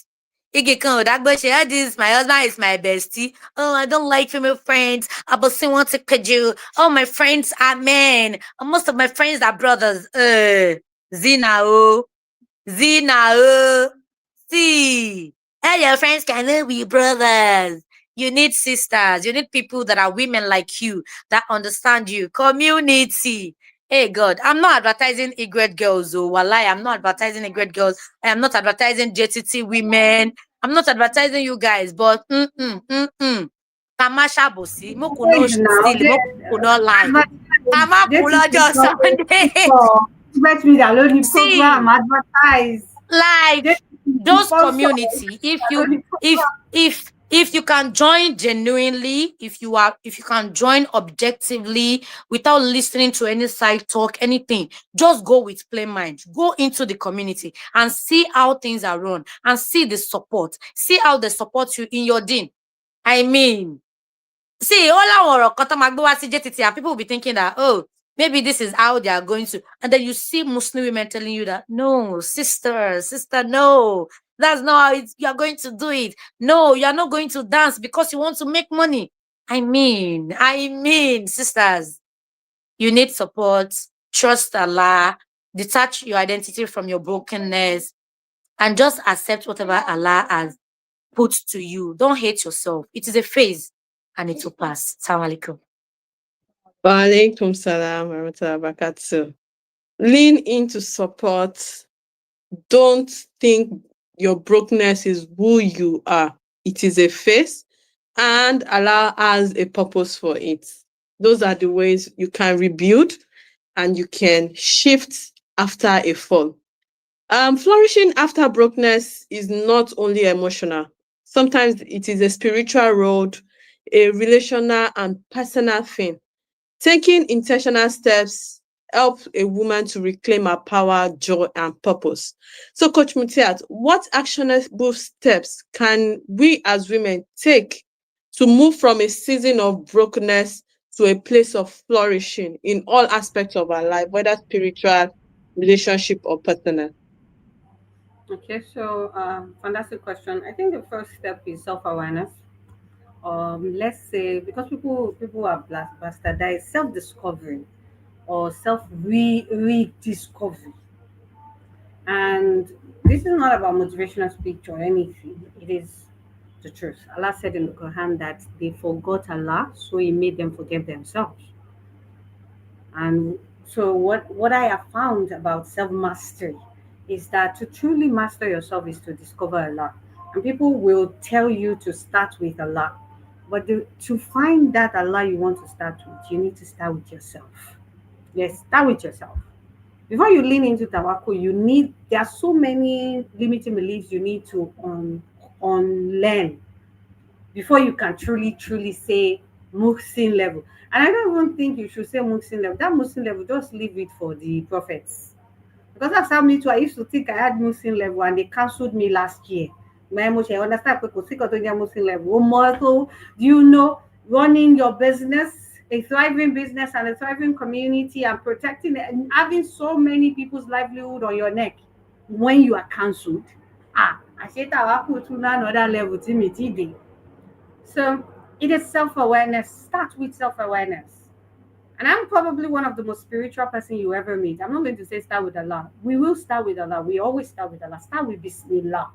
This, my husband is my bestie. Oh, I don't like female friends. I but still want to cajole. Oh, my friends are men. Most of my friends are brothers. Zina. See, all your friends cannot be brothers. You need sisters. You need people that are women like you, that understand you. Community. Hey, God, I'm not advertising Igret girls. Oh, wallahi, I'm not advertising Igret girls. I am not advertising JTT women. I'm not advertising you guys, but Tamasha bosi, mo kuno steal, mo kuno lie. Tama pulo just Sunday. See, advertise. like those community, if If you can join genuinely, if you can join objectively without listening to any side talk, anything, just go with plain mind. Go into the community and see how things are run and see the support. See how they support you in your din. I mean, see, all our JTT, and people will be thinking that, oh, maybe this is how they are going to. And then you see Muslim women telling you that, no, sister, no, that's not how you are going to do it. No, you are not going to dance because you want to make money. I mean, sisters, you need support, trust Allah, detach your identity from your brokenness, and just accept whatever Allah has put to you. Don't hate yourself. It is a phase and it will pass. Assalamu alaikum. Wa alaikum salam wa rahmatullahi wa barakatuh. Lean into support. Don't think your brokenness is who you are. It is a phase, and Allah has a purpose for it. Those are the ways you can rebuild and you can shift after a fall. Flourishing after brokenness is not only emotional. Sometimes it is a spiritual road, a relational and personal thing. Taking intentional steps helps a woman to reclaim her power, joy, and purpose. So, Coach Mutiat, what actionable steps can we as women take to move from a season of brokenness to a place of flourishing in all aspects of our life, whether spiritual, relationship, or personal? Okay, so fantastic question. I think the first step is self-awareness. Let's say because people are bastardized, self-discovery or rediscovery. And this is not about motivational speech or anything. It is the truth. Allah said in the Quran that they forgot Allah, so He made them forget themselves. And so what I have found about self-mastery is that to truly master yourself is to discover Allah. And people will tell you to start with Allah. But to find that Allah you want to start with, you need to start with yourself. Yes, start with yourself. Before you lean into tawakkul, there are so many limiting beliefs you need to unlearn before you can truly say Muhsin level. And I don't even think you should say Muhsin level. That Muhsin level, just leave it for the prophets. Because that's how me too. I used to think I had Muhsin level and they cancelled me last year. My emotion, I understand people think of Muhsin level. Do you know running your business, a thriving business and a thriving community and protecting it and having so many people's livelihood on your neck when you are cancelled? I said I put to another level to me today. So it is self-awareness. Start with self-awareness. And I'm probably one of the most spiritual person you ever meet. I'm not going to say start with Allah. We will start with Allah. We always start with Allah. Start with Bismillah.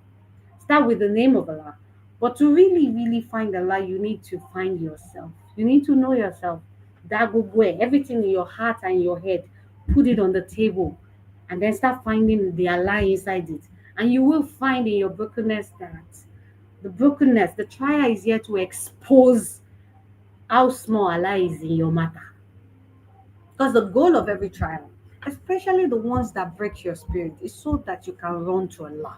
Start with the name of Allah. But to really find Allah, you need to find yourself. You need to know yourself. That good way. Everything in your heart and your head, put it on the table. And then start finding the Allah inside it. And you will find in your brokenness that the trial is here to expose how small Allah is in your matter. Because the goal of every trial, especially the ones that break your spirit, is so that you can run to Allah.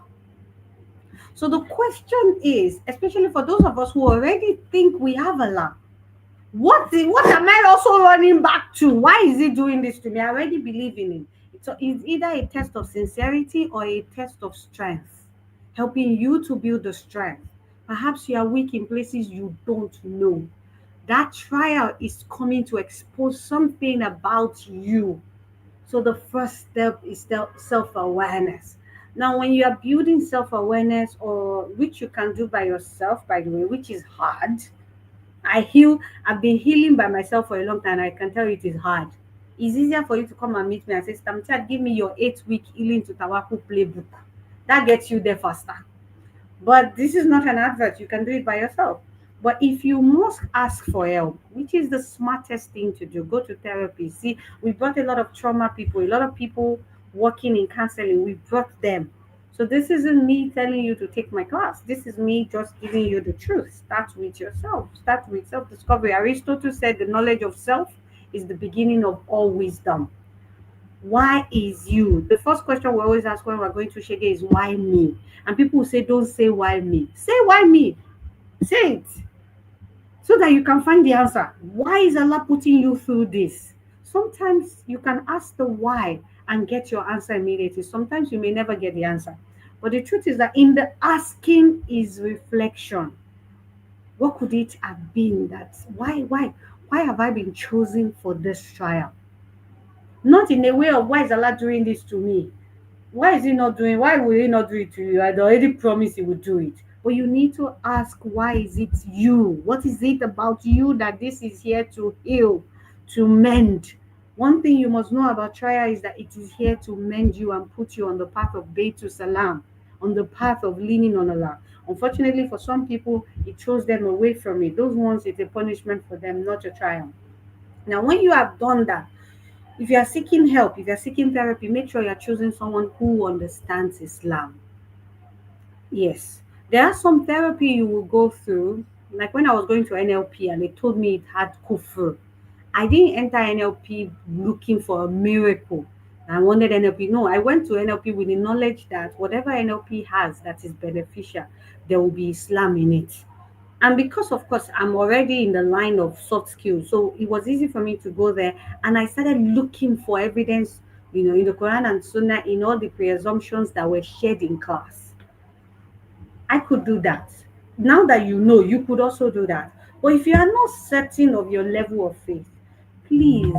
So the question is, especially for those of us who already think we have Allah, what am I also running back to? Why is He doing this to me? I already believe in Him. So it's either a test of sincerity or a test of strength, helping you to build the strength. Perhaps you are weak in places you don't know. That trial is coming to expose something about you. So the first step is self-awareness. Now, when you are building self-awareness, or which you can do by yourself, by the way, which is hard. I've been healing by myself for a long time. I can tell you it is hard. It's easier for you to come and meet me and say, Stamchat, give me your 8-week healing to Tawaku playbook. That gets you there faster. But this is not an advert. You can do it by yourself. But if you must ask for help, which is the smartest thing to do, go to therapy. See, we brought a lot of trauma people, a lot of people working in counseling. We brought them. So this isn't me telling you to take my class. This is me just giving you the truth. Start with yourself. Start with self-discovery. Aristotle said the knowledge of self is the beginning of all wisdom. Why is you? The first question we always ask when we're going to Shege is why me? And people will say, don't say why me. Say why me. Say it so that you can find the answer. Why is Allah putting you through this? Sometimes you can ask the why and get your answer immediately. Sometimes you may never get the answer. But the truth is that in the asking is reflection. What could it have been that why have I been chosen for this trial? Not in a way of why is Allah doing this to me? Why is he not doing, why will he not do it to you? I'd already promised he would do it. But you need to ask, why is it you? What is it about you that this is here to heal, to mend? One thing you must know about trial is that it is here to mend you and put you on the path of Baytu Salam, on the path of leaning on Allah. Unfortunately, for some people, it throws them away from it. Those ones, it's a punishment for them, not a trial. Now, when you have done that, if you are seeking help, if you are seeking therapy, make sure you are choosing someone who understands Islam. Yes. There are some therapy you will go through. Like when I was going to NLP and they told me it had kufr. I didn't enter NLP looking for a miracle. I wanted NLP. No, I went to NLP with the knowledge that whatever NLP has that is beneficial, there will be Islam in it. And because, of course, I'm already in the line of soft skills, so it was easy for me to go there. And I started looking for evidence, in the Quran and Sunnah, in all the presumptions that were shared in class. I could do that. Now that you know, you could also do that. But if you are not certain of your level of faith, please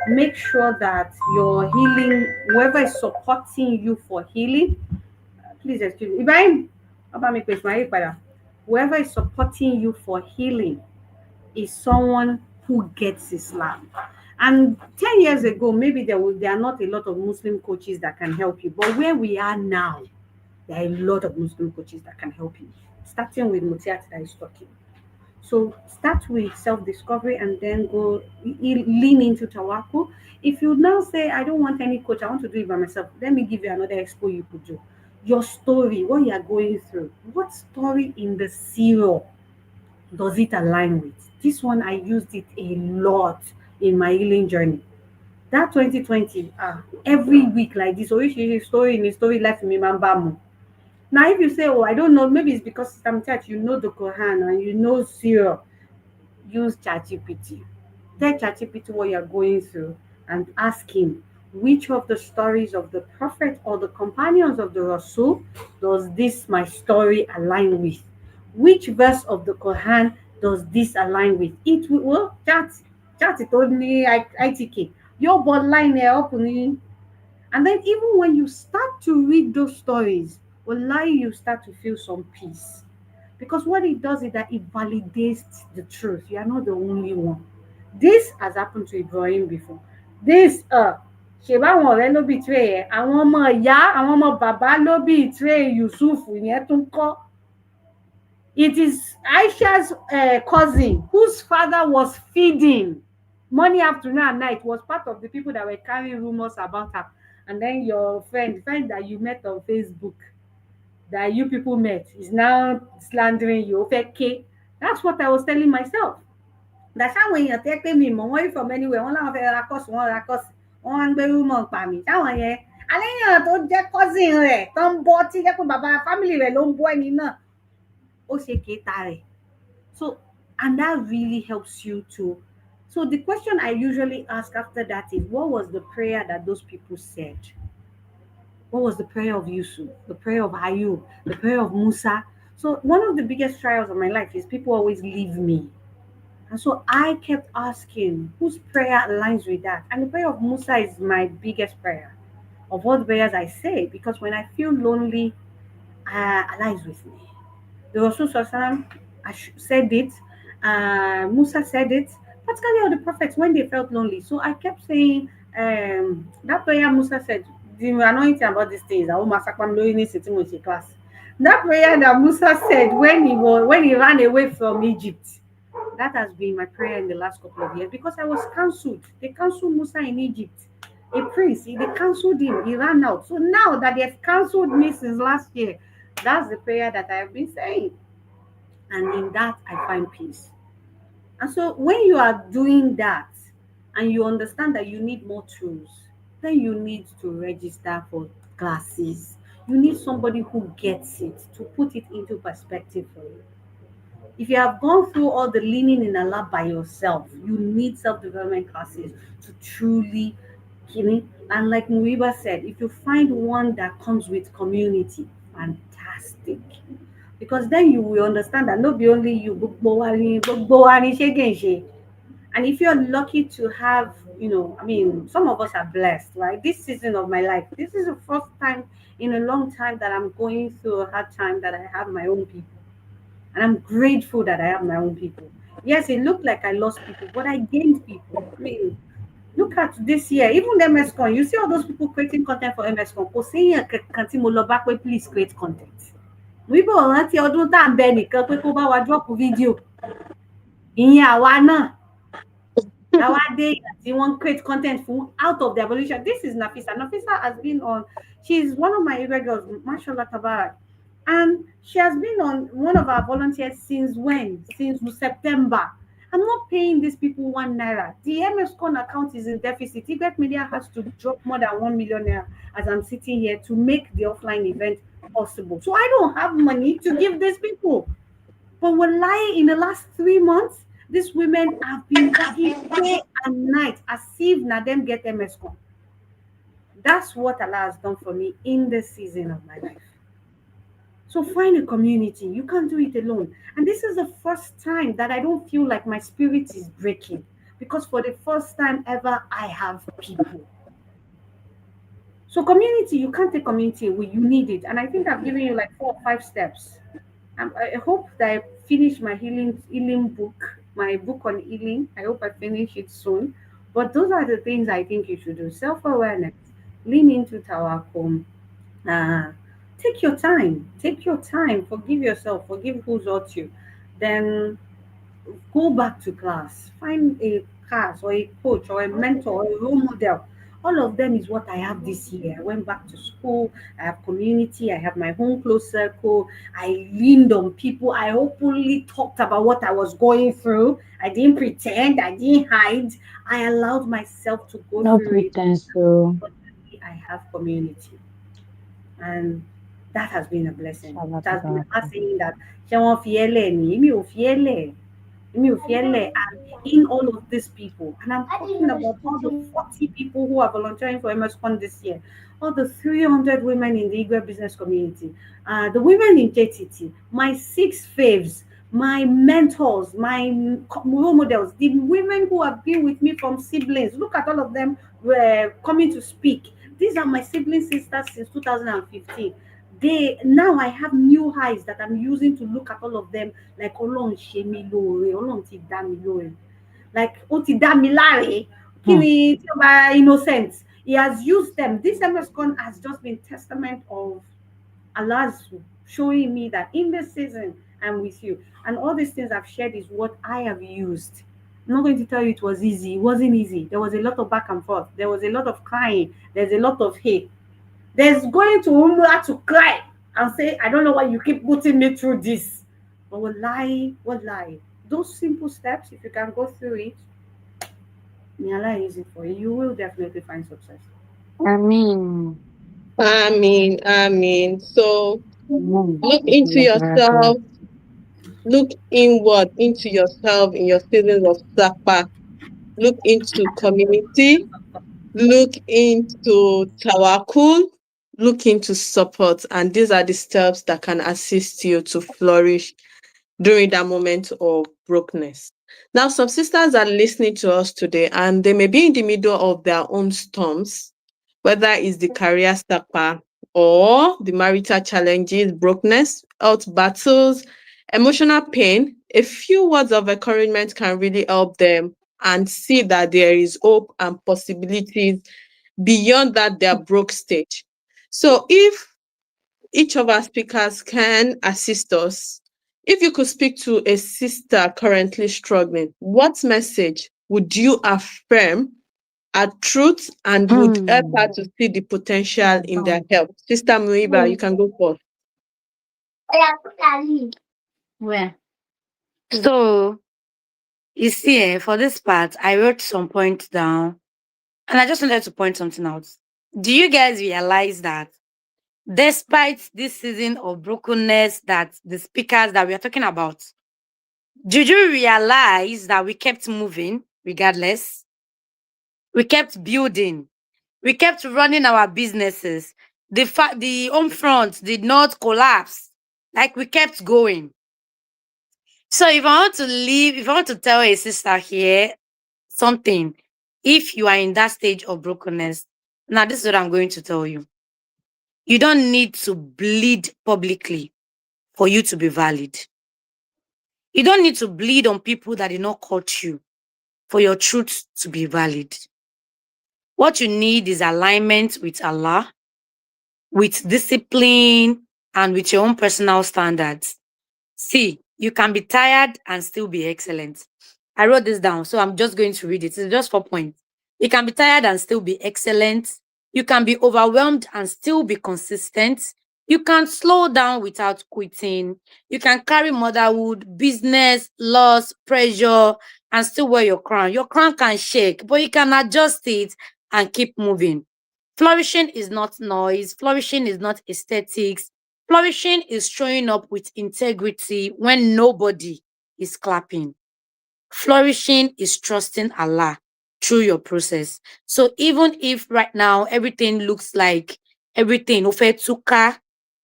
make sure that your healing, whoever is supporting you for healing, please excuse me. Ibrahim, Baba mi pe Ismail padà. Whoever is supporting you for healing is someone who gets Islam. And 10 years ago, maybe there are not a lot of Muslim coaches that can help you. But where we are now, there are a lot of Muslim coaches that can help you. Starting with Mutiat that is talking. So start with self-discovery and then go lean into tawakkul. If you now say, I don't want any coach, I want to do it by myself, let me give you another expo you could do. Your story, what you are going through. What story in the serial does it align with? This one, I used it a lot in my healing journey. That 2020, every week like this, oríṣiríṣi story in a story life mi máa ń bá mu. Now, if you say, oh, I don't know, maybe it's because sometimes you know the Quran and you know Surah, use ChatGPT. Tell ChatGPT what you're going through and ask him which of the stories of the Prophet or the companions of the Rasul does this my story align with? Which verse of the Quran does this align with? It will, well, chat it told me ITK. Your line opening. And then even when you start to read those stories, wallahi, you start to feel some peace. Because what it does is that it validates the truth. You are not the only one. This has happened to Ibrahim before. This, ṣe báwọn ọ̀rẹ́ ló betray ẹ̀, àwọn ọmọ ìyá, àwọn ọmọ bàbá ló betray Yusuf, ìyẹn tún kọ́. It is Aisha's cousin whose father was feeding morning, afternoon, and night, was part of the people that were carrying rumors about her. And then your friend that you met on Facebook, that you people met, is now slandering you. Okay, that's what I was telling myself. That sáwọn èèyàn tẹ́ pé mi mọ̀ wọ́n rí from anywhere, wọ́n láwọn fẹ́ ra kọ́ọ̀sì, wọ́n ra kọ́ọ̀sì, wọ́n wá ń gbé rúmọ̀ pa mí. Táwọn yẹn, aléyàn tó jẹ́ cousin rẹ̀ tó ń bọ́, tí jẹ́ pé bàbá family rẹ̀ ló ń bọ́ ẹni náà, ó ṣe kéta rẹ̀. So, and that really helps you to. So the question I usually ask after that is, what was the prayer that those people said? What was the prayer of Yusuf, the prayer of Ayub, the prayer of Musa? So one of the biggest trials of my life is people always leave me. And so I kept asking, whose prayer aligns with that? And the prayer of Musa is my biggest prayer of all the prayers I say, because when I feel lonely, aligns with me. The Rasul Sallallahu said it, Musa said it, particularly all the prophets when they felt lonely. So I kept saying, that prayer Musa said, the anointing about these things, class. That prayer that Musa said when he ran away from Egypt, that has been my prayer in the last couple of years, because I was cancelled. They cancelled Musa in Egypt. A prince, they cancelled him, he ran out. So now that they've cancelled me since last year, that's the prayer that I have been saying. And in that, I find peace. And so when you are doing that and you understand that you need more tools, then you need to register for classes. You need somebody who gets it to put it into perspective for you. If you have gone through all the leaning in Allah by yourself, you need self-development classes to truly heal. And like Muiba said, if you find one that comes with community, fantastic. Because then you will understand that not be only you, gbogbo wa ni shege n se. And if you're lucky to have, I mean, some of us are blessed, right? This season of my life, this is the first time in a long time that I'm going through a hard time that I have my own people. And I'm grateful that I have my own people. Yes, it looked like I lost people, but I gained people. I mean, look at this year, even MSCon, you see all those people creating content for MSCon. Kò séèyàn kankan tí mo lọ bá pé please create content. Wíbọ̀ rántí ọdún tá à ń bẹ nìkan pé kó bá wa drop fídíò. Ìyẹn àwa náà. Nowadays, they want create content for out of the evolution. This is Nafisa. Nafisa has been on. She's one of my area girls, Mashallah Tabarak, and she has been on one of our volunteers since when? Since September. I'm not paying these people 1 naira. The MSCon account is in deficit. Tibet Media has to drop more than 1 million naira as I'm sitting here to make the offline event possible. So I don't have money to give these people. But wallahi, in the last 3 months, these women have been working day and night as if na them get MSCon. That's what Allah has done for me in this season of my life. So find a community. You can't do it alone. And this is the first time that I don't feel like my spirit is breaking. Because for the first time ever, I have people. So community, you can't take community away. You need it. And I think I've given you like 4 or 5 steps. I hope that I finish my healing book, my book on healing. I hope I finish it soon. But those are the things I think you should do. Self-awareness, lean into tawakkul. Uh, take your time. Take your time. Forgive yourself. Forgive who's hurt you. Then go back to class, find a class or a coach or a mentor or a role model. All of them is what I have this year. I went back to school, I have community, I have my own close circle. I leaned on people. I openly talked about what I was going through. I didn't pretend, I didn't hide. I allowed myself to go No through it. pretense, so I have community. And that has been a blessing. inshallah It has been tabaraka. us saying that ṣé wọ́n fi ẹ́ lẹ̀ ni? Èmi ò fi ẹ́ lẹ̀. And in all of these people, and I'm talking about all the 40 people who are volunteering for MSCon this year, all the 300 women in the Igwe business community, the women in JTT, my 6 faves, my mentors, my role models, the women who have been with me from siblings. Look at all of them were coming to speak. These are my sibling sisters since 2015. Now I have new highs that I'm using to look at all of them like Ọlọ́run ṣe mí lóore, Ọlọ́run ti dá mi lóore. Like ó ti dá mi láre. Kí Hmm. ni tí ó bá innocent? He has used them. This MSCon has just been testament of Allah's showing me that in this season I'm with you. And all these things I've shared is what I have used. I'm not going to tell you it was easy. It wasn't easy. There was a lot of back and forth. There was a lot of crying. There's a lot of hate. There's going to Umrah to cry and say, I don't know why you keep putting me through this. But what lie? Those simple steps, if you can go through it, may Allah use it for you. You will definitely find success. I mean, Amen. So amen. look into Inshallah tabaraka. yourself, look inward into yourself in your seasons of sapa. Look into community, look into tawakul, look into support. And these are the steps that can assist you to flourish during that moment of brokenness. Now, some sisters are listening to us today and they may be in the middle of their own storms, whether it's the career stopper or the marital challenges, brokenness, health battles, emotional pain. A few words of encouragement can really help them and see that there is hope and possibilities beyond that their broke stage. So if each of our speakers can assist us. If you could speak to a sister currently struggling, what message would you affirm a truth and would help Hmm. her to see the potential in their help? Sister Muiba, you can go first. Where? So you see, for this part, I wrote some points down, and I just wanted to point something out. Do you guys realize that despite this season of brokenness that the speakers that we are talking about, Did you realize that we kept moving regardless? We kept building. We kept running our businesses. The home front did not collapse. Like we kept going. So if I want to leave, if I want to tell a sister here something, if you are in that stage of brokenness, now this is what I'm going to tell you. You don't need to bleed publicly for you to be valid. You don't need to bleed on people that did not cut you for your truth to be valid. What you need is alignment with Allah, with discipline, and with your own personal standards. See, you can be tired and still be excellent. I wrote this down, so I'm just going to read it. It's just 4 points. You can be tired and still be excellent. You can be overwhelmed and still be consistent. You can slow down without quitting. You can carry motherhood, business, loss, pressure, and still wear your crown. Your crown can shake, but you can adjust it and keep moving. Flourishing is not noise. Flourishing is not aesthetics. Flourishing is showing up with integrity when nobody is clapping. Flourishing is trusting Allah through your process. So even if right now everything looks like everything ofe tuka,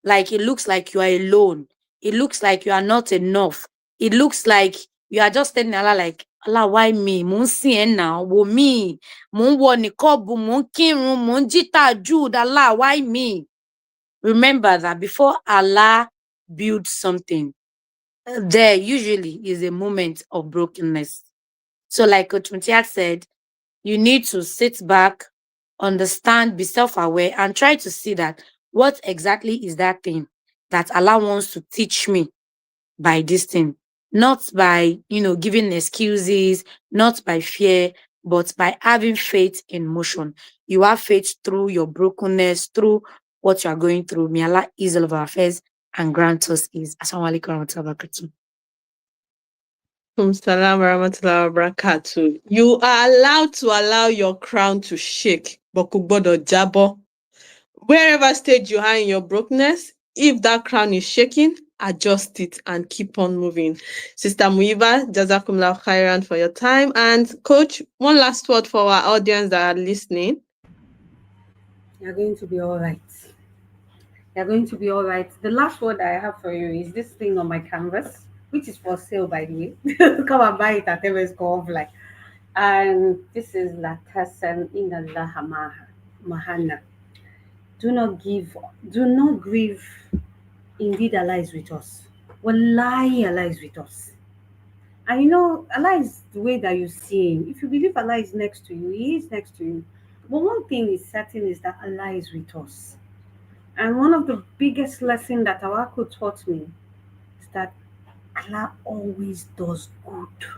like it looks like you are alone, it looks like you are not enough, it looks like you are just telling Allah like, Allah, why me? Mo ń sìn ẹ́ now, wo me. Mo ń wọ nìkọ́ọ̀bù, mo ń kírun, mo ń jí tahajjud, Allah, why me? Remember that before Allah builds something, there usually is a moment of brokenness. So, like Coach Mutiat said, you need to sit back, understand, be self-aware, and try to see that what exactly is that thing that Allah wants to teach me by this thing. Not by, giving excuses, not by fear, but by having faith in motion. You have faith through your brokenness, through what you are going through. May Allah ease all of our affairs and grant us ease. Assalamu alaikum warahmatullahi wabarakatuh. Salam warahmatullahi wabarakatuh. You are allowed to allow your crown to shake, but kò gbọdọ̀ jábọ́. Wherever stage you are in your brokenness, if that crown is shaking, adjust it and keep on moving. Sister Muiva, Jazakumullah khairan for your time. And Coach, one last word for our audience that are listening. You're going to be all right. You're going to be all right. The last word I have for you is this thing on my canvas, which is for sale, by the way. Come and buy it at MS Like, and this is La Tasan Inallah Mahana. Do not grieve. Indeed, Allah is with us. Wallahi, Allah is with us. And Allah is the way that you see Him. If you believe Allah is next to you, He is next to you. But one thing is certain is that Allah is with us. And one of the biggest lessons that our uncle taught me is that Allah always does good.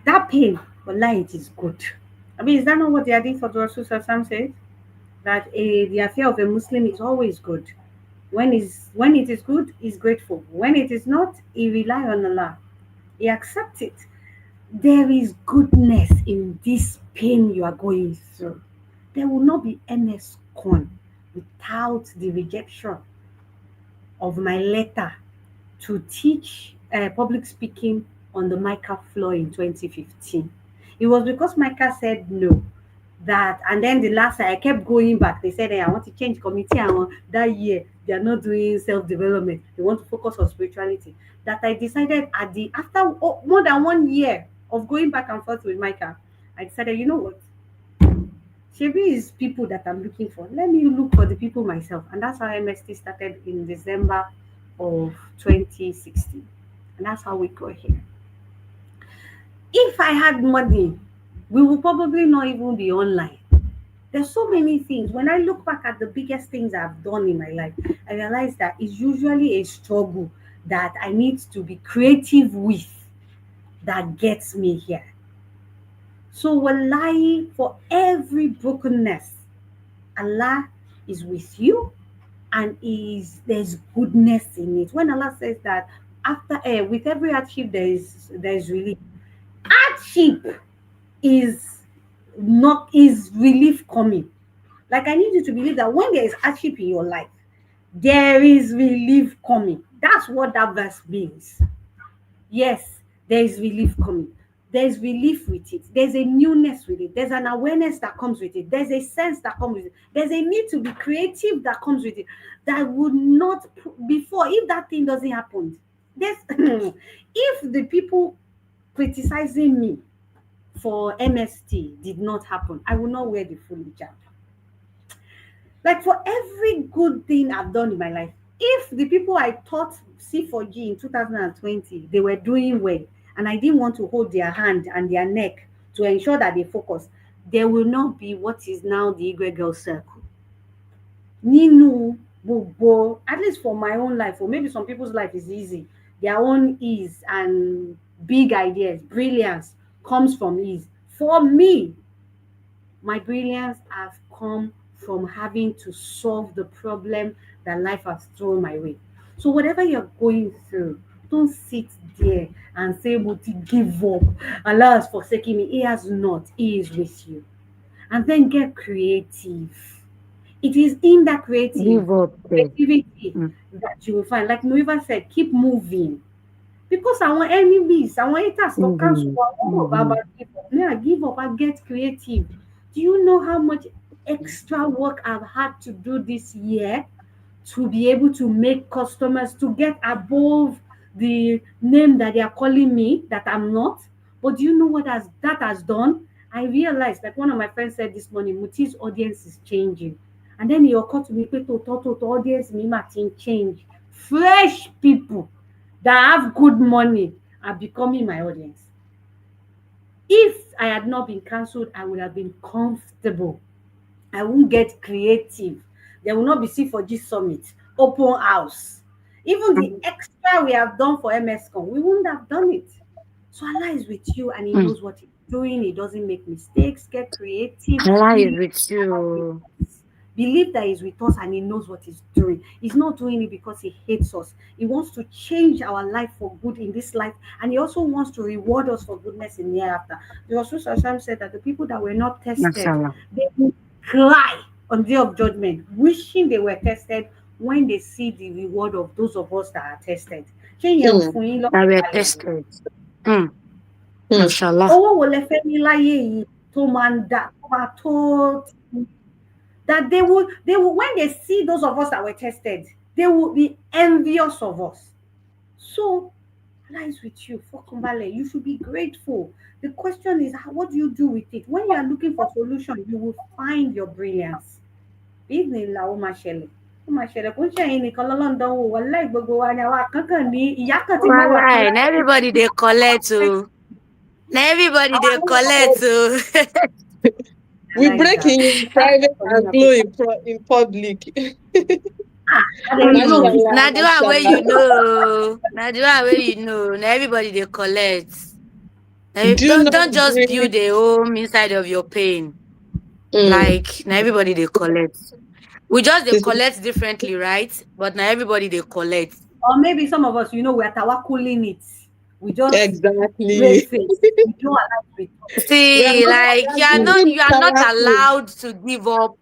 That pain, wallahi, it is good. I mean, is that not what the hadith of the Rasul Sallallahu says? That the affair of a Muslim is always good. When it is good, he's grateful. When it is not, he rely on Allah. He accepts it. There is goodness in this pain you are going through. There will not be any scorn without the rejection of my letter to teach public speaking on the Micah floor in 2015. It was because Micah said no that, and then the last I kept going back. They said, hey, I want to change committee, and that year they are not doing self-development. They want to focus on spirituality. That I decided after more than 1 year of going back and forth with Micah, I decided, you know what? Shebi is people that I'm looking for. Let me look for the people myself. And that's how MST started in December of 2016. And that's how we got here. If I had money, we will probably not even be online. There's so many things. When I look back at the biggest things I've done in my life, I realize that it's usually a struggle that I need to be creative with that gets me here. So wallahi, for every brokenness, Allah is with you, and there's goodness in it. When Allah says that after with every hardship there's relief. Hardship is relief coming. Like, I need you to believe that when there is hardship in your life, there is relief coming. That's what that verse means. Yes, there is relief coming. There's relief with it. There's a newness with it. There's an awareness that comes with it. There's a sense that comes with it. There's a need to be creative that comes with it that would not before, if that thing doesn't happen. There's if the people criticizing me for MST did not happen, I will not wear the full hijab. Like for every good thing I've done in my life, if the people I taught C4G in 2020, they were doing well, and I didn't want to hold their hand and their neck to ensure that they focus, there will not be what is now the Igwe Girl Circle. Ninu, Bobo, at least for my own life, or maybe some people's life is easy. Their own ease and big ideas, brilliance comes from ease. For me, my brilliance has come from having to solve the problem that life has thrown my way. So whatever you're going through, don't sit there and say, "Muti, give up. Allah has forsaken me." He has not. He is with you. And then get creative. It is in that Give up there. creativity that you will find. Like Muiva said, keep moving. Because our enemies, our haters for cancel, give up and get creative. Do you know how much extra work I've had to do this year to be able to make customers to get above the name that they are calling me that I'm not? But do you know what that has done? I realized, like one of my friends said this morning, Muti's audience is changing. And then it occurred to me, to audience me Martin change. Fresh people that have good money are becoming my audience. If I had not been cancelled, I would have been comfortable. I won't get creative. There will not be C4G Summit, open house. Even the extra we have done for MSCon, we wouldn't have done it. So Allah is with you and He knows what He's doing. He doesn't make mistakes. Get creative. Allah is with you. Believe that He's with us and He knows what He's doing. He's not doing it because He hates us. He wants to change our life for good in this life, and He also wants to reward us for goodness in the hereafter. The Rasul said that the people that were not tested, Mashallah. they will cry on the day of judgment, wishing they were tested when they see the reward of those of us that are tested. That we are tested. Mashallah. Owó wo lẹ fẹ́ ní láyé yìí tó máa ń dà tó máa tó that they will when they see those of us that were tested, they will be envious of us. So Allah is with you. Fokumbale, you should be grateful. The question is, what do you do with it? When you are looking for solution, you will find your brilliance. Bismillah, ó máa ṣẹlẹ̀. Ó máa ṣẹlẹ̀. Kò ń ṣe ẹ̀yin nìkan lọ́lọ́run dánwò. Wallahi gbogbo wa ni àwa kankan ní ìyá kan tí mo wà Wallahi, kan na everybody they collect too. Na everybody they collect too. We break in private and glow in public. Mashallah, Na the one where mashallah. you know. Na the one where you know. Na everybody they collect. Do not Don't just break. build a home inside of your pain. Like na everybody they collect. We just they collect differently, right? But now everybody they collect. Or maybe some of us, we are tawakuling it. We just Exactly. break face. We don't allow it. See, like you are not powerful. allowed to give up.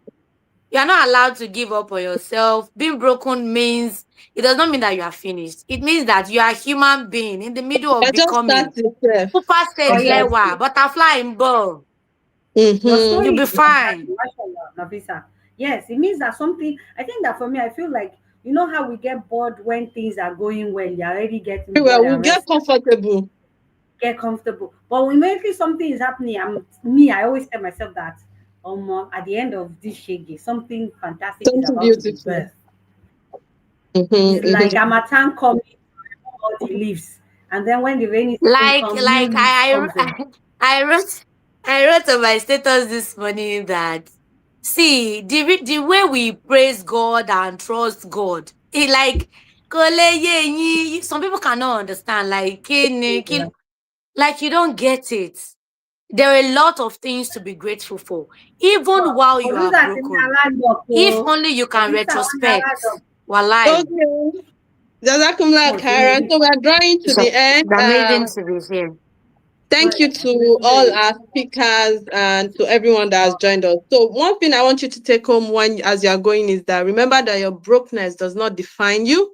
You are not allowed to give up on yourself. Being broken means it does not mean that you are finished. It means that you are a human being in the middle of I just becoming. started. Super stage yes. level, butterfly in ball. Your story You'll be is fine. mashallah, Nafisa. Yes, it means that something. I think that for me, I feel like you know how we get bored when things are going well. You're already getting bored Well, we and get comfortable. get comfortable. But when immediately something is happening, I always tell myself that at the end of this shaggy, something fantastic is Something about to be beautiful. birthed. It's like Amatan coming, all the leaves, and then when the rainy season comes, new leaves comes in. I wrote on my status this morning that see the way we praise God and trust God, it like some people cannot understand, like like you don't get it. There are a lot of things to be grateful for, even while you are broken. If only you can retrospect. Wallahi. Okay. Jazakumullah khairan. So we're drawing to the end. It's amazing to be here. Thank you to all our speakers and to everyone that has joined us. So one thing I want you to take home as you're going is that remember that your brokenness does not define you.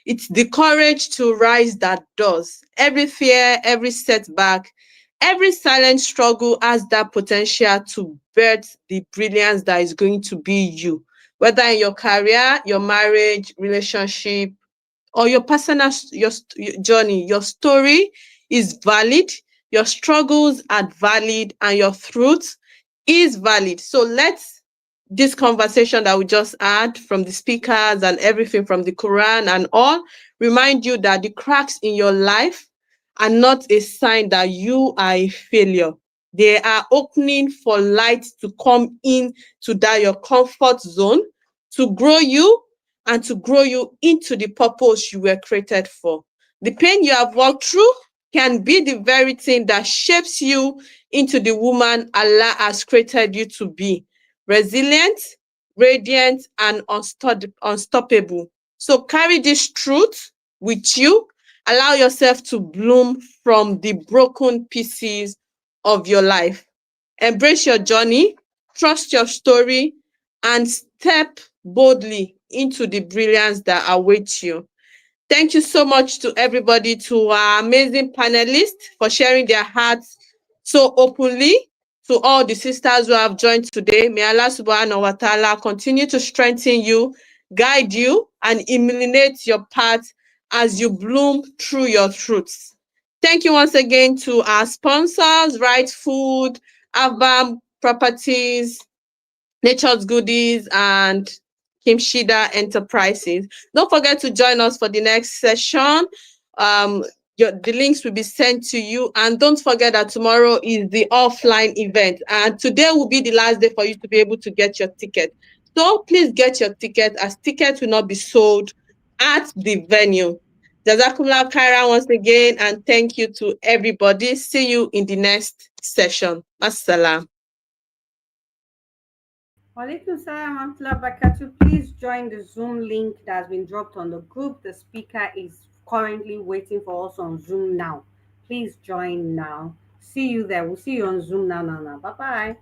It's the courage to rise that does. Every fear, every setback, every silent struggle has that potential to birth the brilliance that is going to be you, whether in your career, your marriage, relationship, or your your journey. Your story is valid, your struggles are valid, and your truth is valid. So let's this conversation that we just had from the speakers and everything from the Quran and all remind you that the cracks in your life are not a sign that you are a failure. They are opening for light to come in to that your comfort zone, to grow you and to grow you into the purpose you were created for. The pain you have walked through can be the very thing that shapes you into the woman Allah has created you to be: resilient, radiant, and unstoppable. So carry this truth with you. Allow yourself to bloom from the broken pieces of your life. Embrace your journey, trust your story, and step boldly into the brilliance that awaits you. Thank you so much to everybody, to our amazing panelists for sharing their hearts so openly. To all the sisters who have joined today, may Allah subhanahu wa ta'ala continue to strengthen you, guide you, and illuminate your path as you bloom through your truths. Thank you once again to our sponsors, Right Food, Avam Properties, Nature's Goodies, and Kimshida Enterprises. Don't forget to join us for the next session. Um, the links will be sent to you. And don't forget that tomorrow is the offline event. And today will be the last day for you to be able to get your ticket. So please get your ticket, as tickets will not be sold at the venue. Jazakumullah Khaira once again, and thank you to everybody. See you in the next session. Assalam. Walaikum salam warahmatullahi wabarakatuh. Please join the Zoom link that has been dropped on the group. The speaker is currently waiting for us on Zoom now. Please join now. See you there. We'll see you on Zoom now. Bye bye.